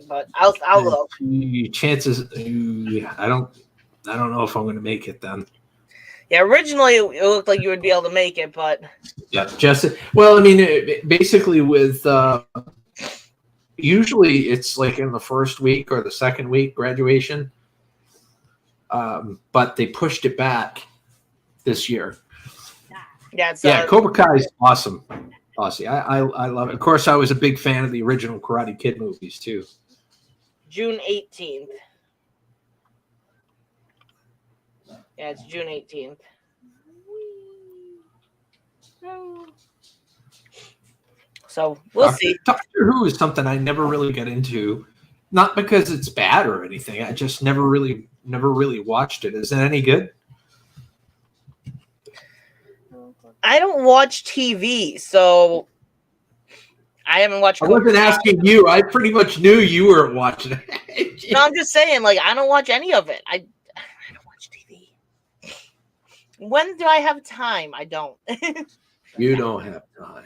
But I'll look.
Chances, I don't know if I'm going to make it then.
Yeah, originally it looked like you would be able to make it, but
Yeah, Jesse. Well, I mean, basically with usually it's like in the first week or the second week graduation, but they pushed it back this year.
yeah, it's
Cobra Kai is awesome. Awesome. I love it. Of course, I was a big fan of the original Karate Kid movies too.
June 18th. Yeah, it's June 18th. So we'll see.
Doctor Who is something I never really got into, not because it's bad or anything. I just never really watched it. Is it any good?
I don't watch TV, so I haven't watched.
I wasn't asking you. I pretty much knew you weren't watching it.
No, I'm just saying, like, I don't watch any of it. I don't watch TV. When do I have time? I don't.
You don't have time.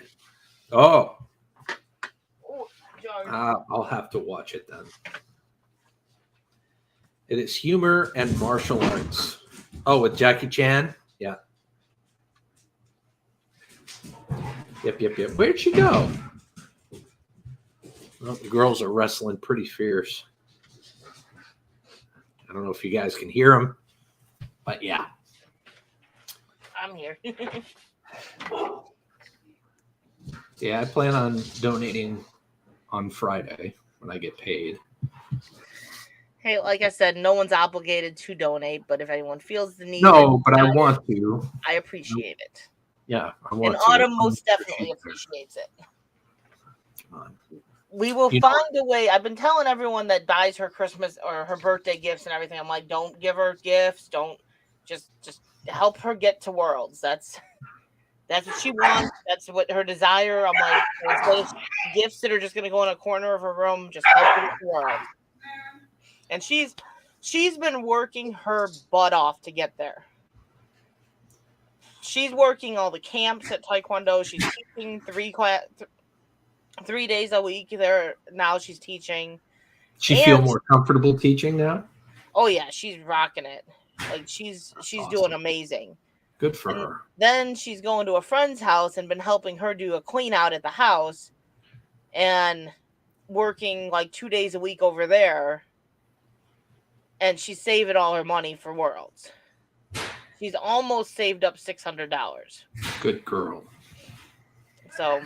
Oh,
George.
I'll have to watch it then. It is humor and martial arts. Oh, with Jackie Chan? Yeah. Yep. Where'd she go? Well, the girls are wrestling pretty fierce. I don't know if you guys can hear them, but yeah.
I'm here.
Yeah, I plan on donating on Friday when I get paid.
Hey, like I said, no one's obligated to donate, but if anyone feels the need,
No, but I want to.
I appreciate it.
Yeah, I want
And
to.
Autumn most definitely appreciates it. We will find a way. I've been telling everyone that buys her Christmas or her birthday gifts and everything. I'm like, don't give her gifts. Don't just help her get to Worlds. That's what she wants. That's what her desire. I'm like, instead of gifts that are just gonna go in a corner of her room, just help her get to Worlds. And she's been working her butt off to get there. She's working all the camps at Taekwondo. She's teaching 3 days a week there. Now she's teaching.
She feel more comfortable teaching now?
Oh yeah, she's rocking it. Like she's
awesome.
Doing amazing.
Good for her.
Then she's going to a friend's house and been helping her do a clean out at the house and working like 2 days a week over there. And she's saving all her money for Worlds. She's almost saved up $600.
Good girl.
So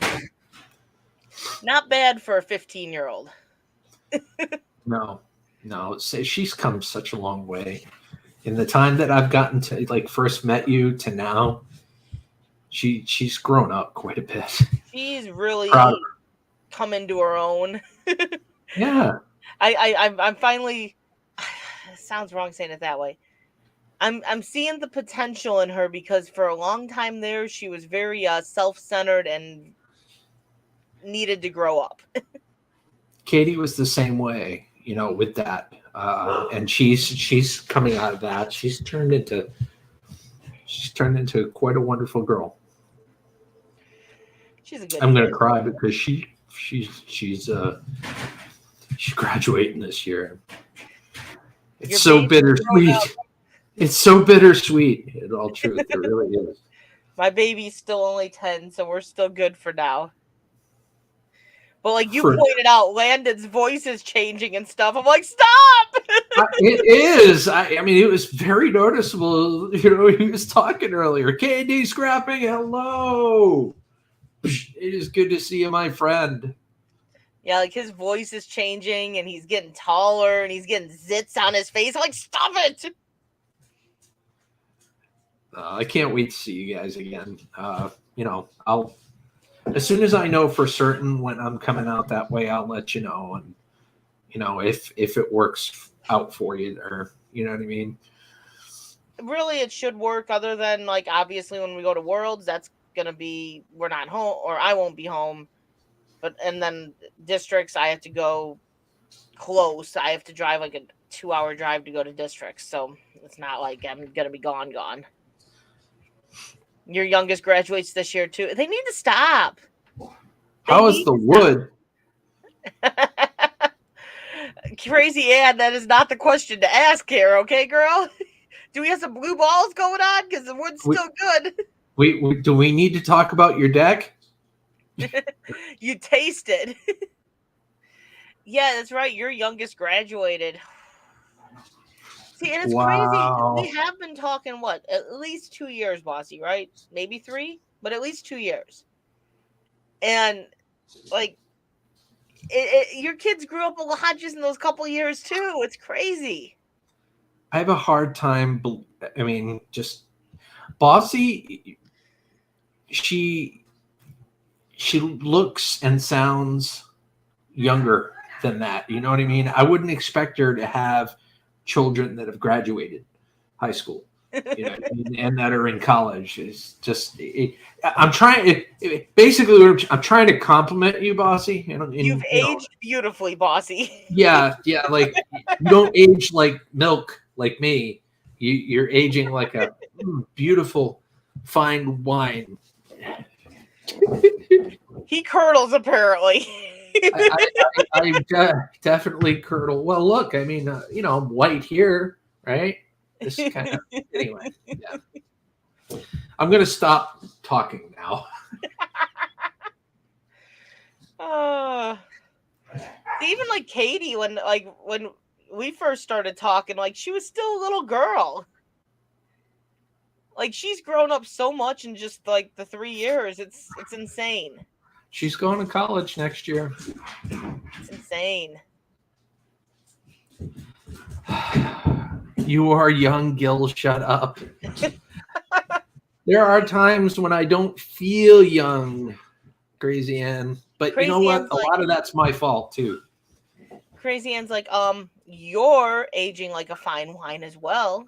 Not bad for a 15-year-old.
No, she's come such a long way. In the time that I've gotten to like first met you to now, she's grown up quite a bit.
She's really
Proud of
come into her own.
Yeah.
I'm finally. It sounds wrong saying it that way. I'm seeing the potential in her because for a long time there she was very self-centered and needed to grow up.
Katie was the same way, with that. And she's coming out of that. She's turned into quite a wonderful girl.
She's a good.
I'm gonna cry because she's graduating this year. It's so bittersweet. It's so bittersweet. In all truth, it really is.
My baby's still only 10, so we're still good for now. But like you
For-
pointed out, Landon's voice is changing and stuff. I'm like, stop!
It is. I mean, it was very noticeable. He was talking earlier. KD scrapping. Hello. It is good to see you, my friend.
Yeah, like his voice is changing and he's getting taller and he's getting zits on his face. I'm like, stop it!
I can't wait to see you guys again. I'll as soon as I know for certain when I'm coming out that way, I'll let you know. And if it works out for you, or you know what I mean.
Really, it should work. Other than like obviously when we go to Worlds, that's gonna be we're not home or I won't be home. And then districts, I have to go close. I have to drive like a 2-hour drive to go to districts, so it's not like I'm gonna be gone. Your youngest graduates this year too. They need to stop.
How is the wood?
Crazy Ann, that is not the question to ask here, okay, girl? Do we have some blue balls going on? Because the wood's still good.
Do we need to talk about your deck?
You tasted. Yeah, that's right. Your youngest graduated. See, and it's
Wow.
crazy. We have been talking, at least 2 years, Bossy, right? Maybe 3, but at least 2 years. And, like, your kids grew up a lot just in those couple years, too. It's crazy.
I have a hard time. I mean, just Bossy, she looks and sounds younger than that. You know what I mean? I wouldn't expect her to have children that have graduated high school, and that are in college. It's just I'm trying. Basically, I'm trying to compliment you, Bossy.
You've aged beautifully, Bossy.
Yeah. Like you don't age like milk, like me. You're aging like a beautiful, fine wine.
He curdles, apparently.
I definitely curdle. Well, look, I mean, I'm white here, right? This kind of anyway. Yeah. I'm gonna stop talking now.
Even like Katie, when we first started talking, like she was still a little girl. Like she's grown up so much in just like the 3 years. It's insane.
She's going to college next year.
It's insane.
You are young, Gil. Shut up. There are times when I don't feel young, Crazy Ann. But you know what? A lot of that's my fault too.
Crazy Ann's like, you're aging like a fine wine as well.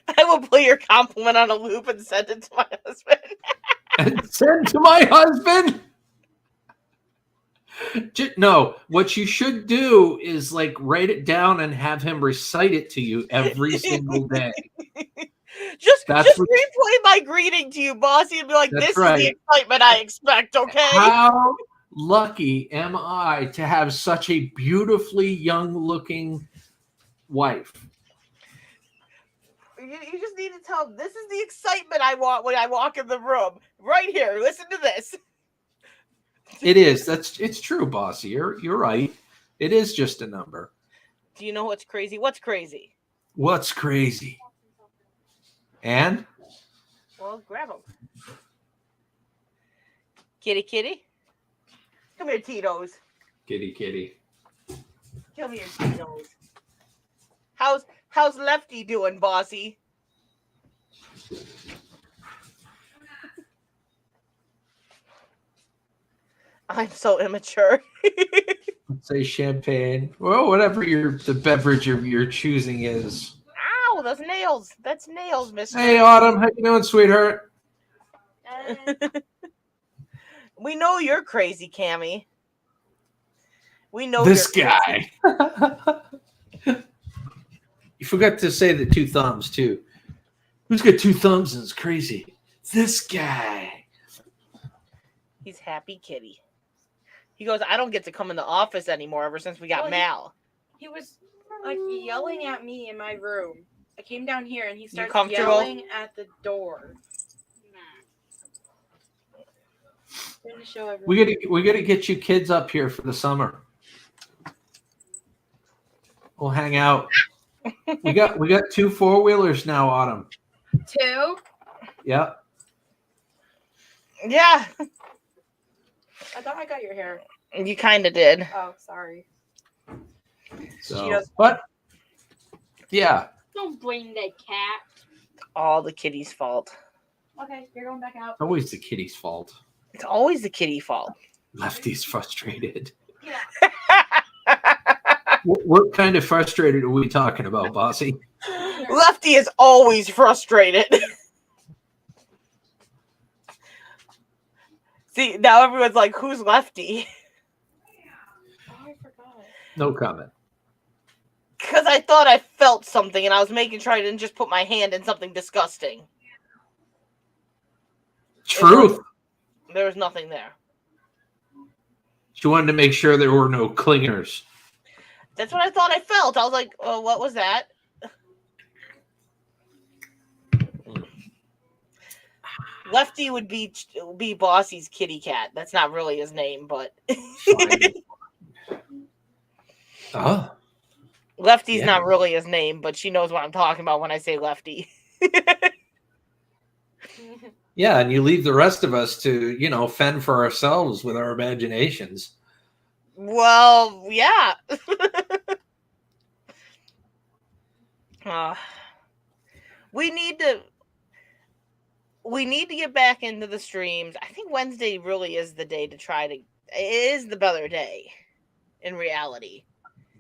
I will play your compliment on a loop and send it to my husband.
And send to my husband? No, what you should do is like write it down and have him recite it to you every single day.
Just replay my greeting to you, Bossy, and be like, this is the excitement I expect, okay?
How lucky am I to have such a beautifully young-looking wife?
You just need to tell them, this is the excitement I want when I walk in the room. Right here, listen to this.
It is. It's true, Bossy. You're right. It is just a number.
Do you know what's crazy? What's crazy?
What's crazy? And?
Well, grab them. Kitty, kitty. Come here, Tito's.
Kitty, kitty.
Come here, Tito's. How's Lefty doing, bossy? I'm so immature.
Say champagne. Well, whatever the beverage you're choosing is.
Ow, those nails. That's nails, mister.
Hey, Autumn. How you doing, sweetheart?
We know you're crazy, Cammy. We know
This
you're
guy. You forgot to say the 2 thumbs, too. Who's got 2 thumbs and is crazy? This guy.
He's happy kitty. He goes, I don't get to come in the office anymore ever since we got Mal.
He was like yelling at me in my room. I came down here and he started
comfortable?
yelling at the door. Trying to show everyone.
We gotta get you kids up here for the summer. We'll hang out. We got 2 4-wheelers now, Autumn.
2?
Yeah.
Yeah,
I thought I got your hair.
you kind of did.
Oh, sorry.
So, but yeah.
Don't blame that cat.
All the kitty's fault.
Okay, you're going back out.
It's always the kitty's fault.
It's always the kitty fault.
Lefty's frustrated.
Yeah.
What kind of frustrated are we talking about, Bossy?
Lefty is always frustrated. See, now everyone's like, who's Lefty?
Oh, I forgot.
No comment.
Because I thought I felt something and I was making sure I didn't just put my hand in something disgusting.
Truth.
There was nothing there.
She wanted to make sure there were no clingers.
That's what I thought I felt. I was like, oh, what was that? Lefty would be Bossy's kitty cat. That's not really his name, but
Oh.
Lefty's
Yeah.
not really his name, but she knows what I'm talking about when I say Lefty.
Yeah, and you leave the rest of us to, fend for ourselves with our imaginations.
Well, yeah. We need to get back into the streams. I think Wednesday really is the day to try to. It is the better day, in reality.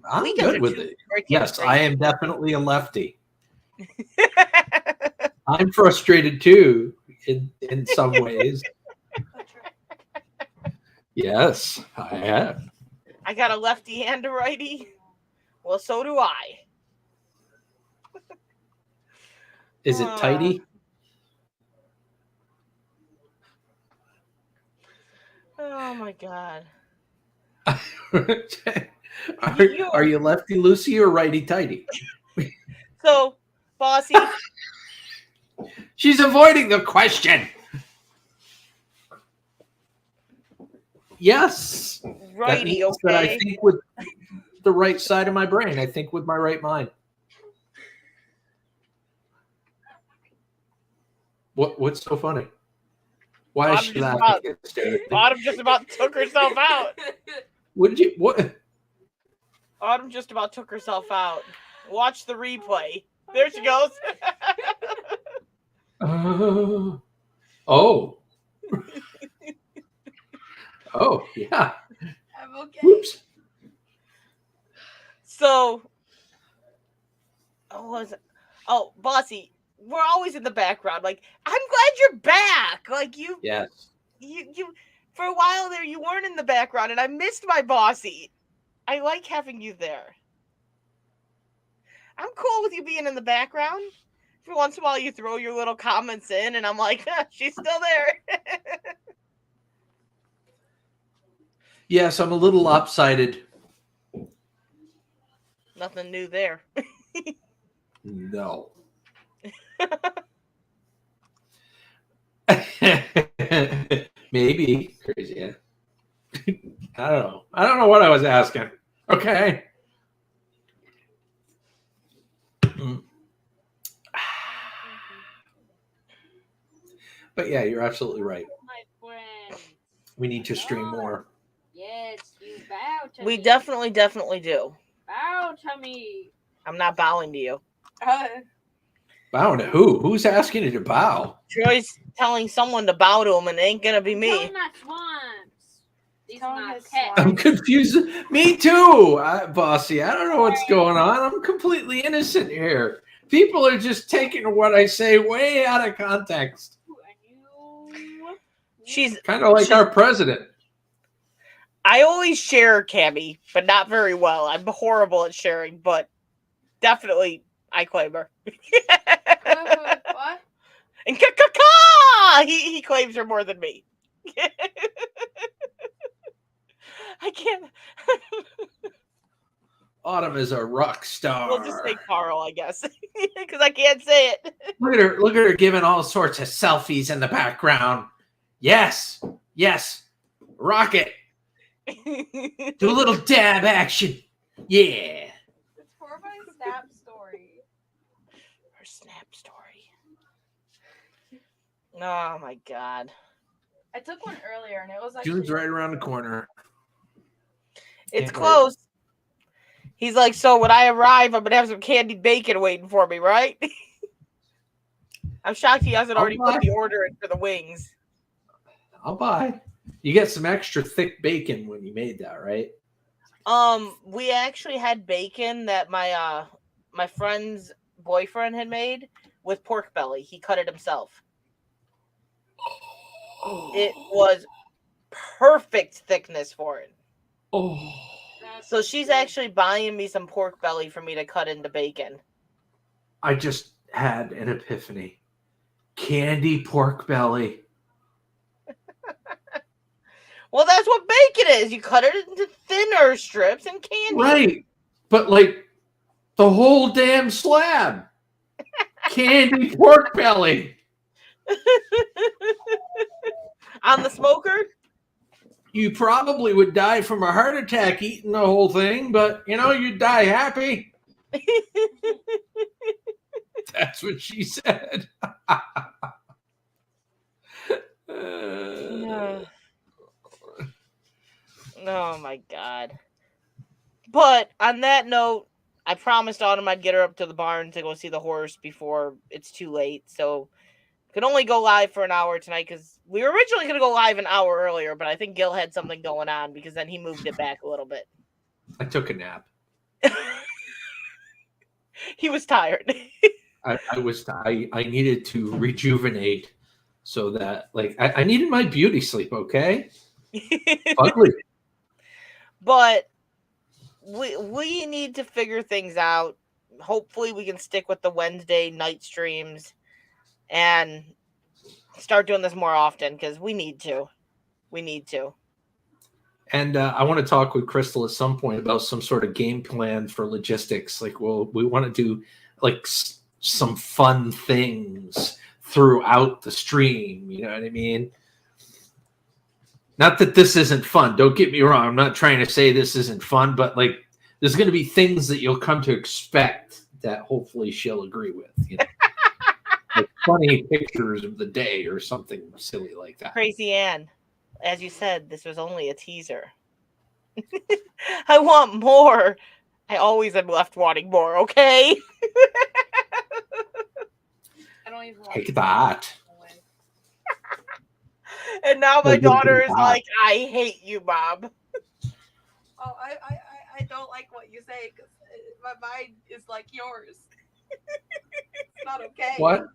I'm
Weekends
good
are
with
too
it.
freaking
Yes, I am definitely a lefty.
crazy.
I'm frustrated too, in some ways. Yes, I am.
I got a lefty and a righty. Well, so do I.
Is it tidy?
Oh my god.
Are you lefty loosey or righty tighty?
So, Bossy,
She's avoiding the question. Yes. That
righty,
means that I
okay?
think with the right side of my brain. I think with my right mind. What's so funny? Why is
I'm
she
just
laughing?
Autumn just about took herself out.
What?
Autumn just about took herself out. Watch the replay. There she goes.
Oh. Oh, yeah.
I'm okay.
Whoops.
So, Bossy, we're always in the background. Like, I'm glad you're back. Like you for a while there, you weren't in the background, and I missed my Bossy. I like having you there. I'm cool with you being in the background. For once in a while, you throw your little comments in, and I'm like, she's still there.
Yes, I'm a little lopsided.
Nothing new there.
No. Maybe. Crazy, yeah. I don't know. I don't know what I was asking. Okay. But yeah, you're absolutely right.
My friend.
We need to stream more.
Yes, you bow to
We
me.
definitely do.
Bow to me.
I'm not bowing to you.
Bowing to who? Who's asking you to bow?
Troy's telling someone to bow to him, and it ain't gonna be
Tell
me.
him that swans. These
Tell
are
him
not
his
pets.
swans.
I'm confused. Me too, Bossy. I don't know what's going on. I'm completely innocent here. People are just taking what I say way out of context.
She's
Kind of like our president.
I always share Cammy, but not very well. I'm horrible at sharing, but definitely I claim her.
What?
And ka he claims her more than me. I can't.
Autumn is a rock star.
We'll just say Carl, I guess, because I can't say it.
Look at her! Look at her giving all sorts of selfies in the background. Yes, rocket. Do a little dab action. Yeah.
It's for my Snap story.
Her Snap story. Oh my god.
I took one earlier and it was like
June's right around the corner.
It's
Can't
close. He's like, so when I arrive, I'm gonna have some candied bacon waiting for me, right? I'm shocked he hasn't already put the order in for the wings.
I'll buy. You get some extra thick bacon when you made that, right?
We actually had bacon that my friend's boyfriend had made with pork belly. He cut it himself. It was perfect thickness for it.
Oh.
So she's actually buying me some pork belly for me to cut into bacon.
I just had an epiphany. Candy pork belly.
Well, that's what bacon is. You cut it into thinner strips and candy.
Right. But like the whole damn slab. Candy pork belly.
On the smoker?
You probably would die from a heart attack eating the whole thing, but you know, you'd die happy. That's what she said.
Oh my god. But on that note, I promised Autumn I'd get her up to the barn to go see the horse before it's too late. So could only go live for an hour tonight because we were originally going to go live an hour earlier, but I think Gil had something going on because then he moved it back a little bit.
I took a nap.
He was tired.
I needed to rejuvenate so that like I needed my beauty sleep, okay? Ugly.
But we need to figure things out. Hopefully we can stick with the Wednesday night streams and start doing this more often because we need to.
And I want to talk with Crystal at some point about some sort of game plan for logistics. Like, well, we want to do like some fun things throughout the stream. You know what I mean? Not that this isn't fun. Don't get me wrong. I'm not trying to say this isn't fun, but like there's going to be things that you'll come to expect that hopefully she'll agree with. You know? Like funny pictures of the day or something silly like that.
Crazy Ann, as you said, this was only a teaser. I want more. I always am left wanting more, okay?
I don't even
Take that.
And now my daughter is like, I hate you, Mom.
Oh, I don't like what you say because my mind is like yours. It's not okay.
What?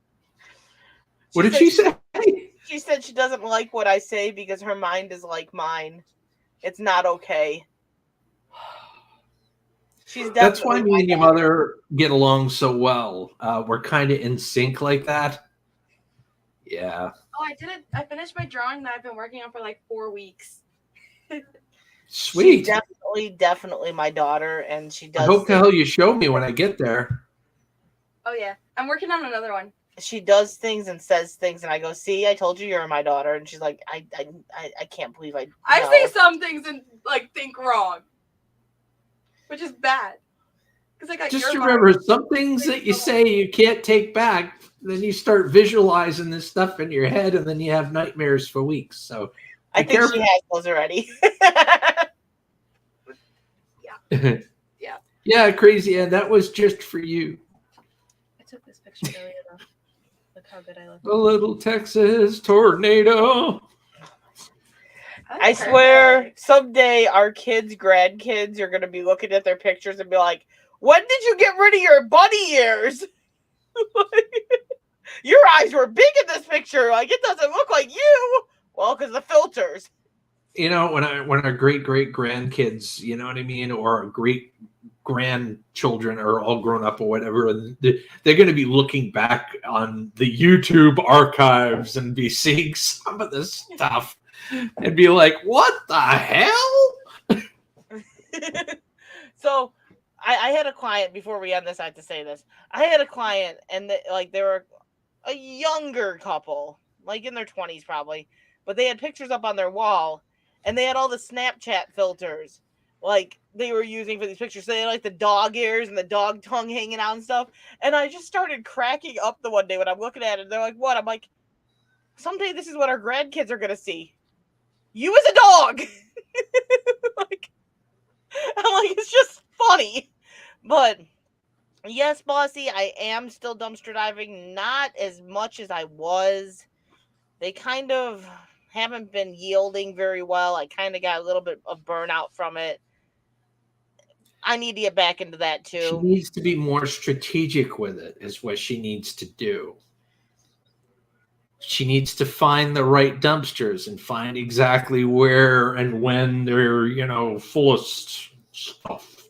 What did she say?
She said she doesn't like what I say because her mind is like mine. It's not okay.
That's why me and your mother get along so well. We're kind of in sync like that. Yeah.
Oh, I did it. I finished my drawing that I've been working on for like 4 weeks.
Sweet.
She's definitely my daughter, and she does.
I hope the hell you show me when I get there.
Oh yeah, I'm working on another one.
She does things and says things, and I go, "See, I told you you're my daughter." And she's like, "I can't believe I."
I say some things and like think wrong, which is bad. Because I got
just
your
remember, some things that you say you can't take back. Then you start visualizing this stuff in your head, and then you have nightmares for weeks. So
I
Be
think
careful.
she has those already.
Yeah.
Yeah, crazy. And that was just for you.
I took this picture earlier though. Look how good I look.
A little Texas tornado.
I swear someday our kids, grandkids, are going to be looking at their pictures and be like, when did you get rid of your bunny ears? Your eyes were big in this picture. Like, it doesn't look like you. Well, because the filters.
You know, when our great grandkids, you know what I mean, or our great grandchildren are all grown up or whatever, and they're going to be looking back on the YouTube archives and be seeing some of this stuff and be like, what the hell?
So I had a client, before we end this, I have to say this. I had a client, and they were a younger couple, like in their 20s probably, but they had pictures up on their wall, and they had all the Snapchat filters like they were using for these pictures. So they had like the dog ears and the dog tongue hanging out and stuff. And I just started cracking up the one day when I'm looking at it. And they're like, what? I'm like, someday this is what our grandkids are going to see. You as a dog. like, I'm like, it's just funny. But yes, Bossy, I am still dumpster diving. Not as much as I was. They kind of haven't been yielding very well. I kind of got a little bit of burnout from it. I need to get back into that too.
She needs to be more strategic with it, is what she needs to do. She needs to find the right dumpsters and find exactly where and when they're, full of stuff.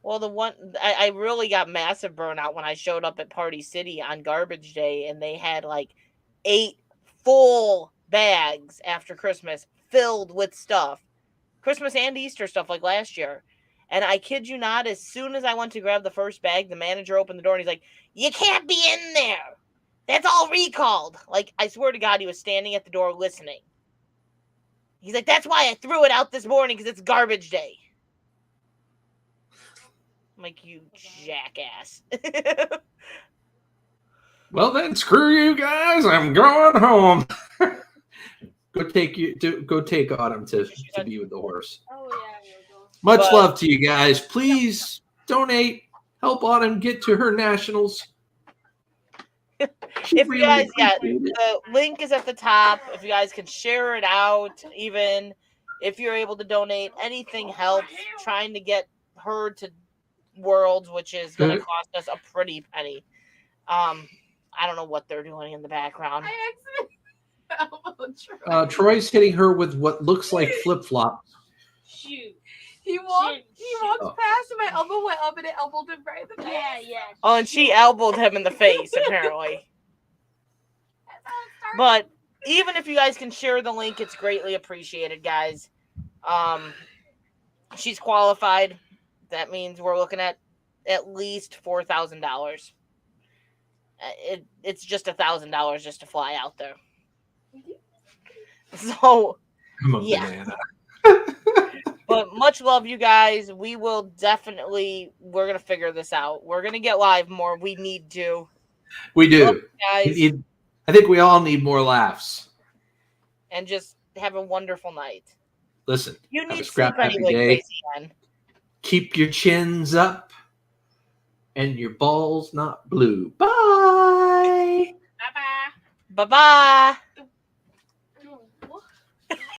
Well, I really got massive burnout when I showed up at Party City on garbage day, and they had like 8 full bags after Christmas filled with stuff. Christmas and Easter stuff like last year. And I kid you not, as soon as I went to grab the first bag, the manager opened the door and he's like, you can't be in there. That's all recalled. Like, I swear to God, he was standing at the door listening. He's like, that's why I threw it out this morning, because it's garbage day. I'm like, you jackass.
Well, then, screw you guys. I'm going home. Go take Autumn to be with the horse.
Oh yeah, we'll go.
Much love to you guys. Please donate. Help Autumn get to her nationals.
If you guys, the link is at the top. If you guys can share it out, even if you're able to donate, anything helps. Trying to get her to Worlds, which is going to cost us a pretty penny. I don't know what they're doing in the background.
I accidentally elbowed Troy.
Troy's hitting her with what looks like flip-flops.
Shoot.
He walked past and my elbow went up and it elbowed him right in the face.
Yeah.
Oh, and she elbowed him in the face, apparently. But even if you guys can share the link, it's greatly appreciated, guys. She's qualified. That means we're looking at least $4,000. It's just $1,000 just to fly out there. So, yeah. But much love, you guys. We will we're going to figure this out. We're going to get live more. We need to.
We do.
Love you guys.
I think we all need more laughs.
And just have a wonderful night.
Listen,
you need
sleep
anyway, crazy man.
Keep your chins up and your balls not blue. Bye.
Bye-bye.
Bye-bye.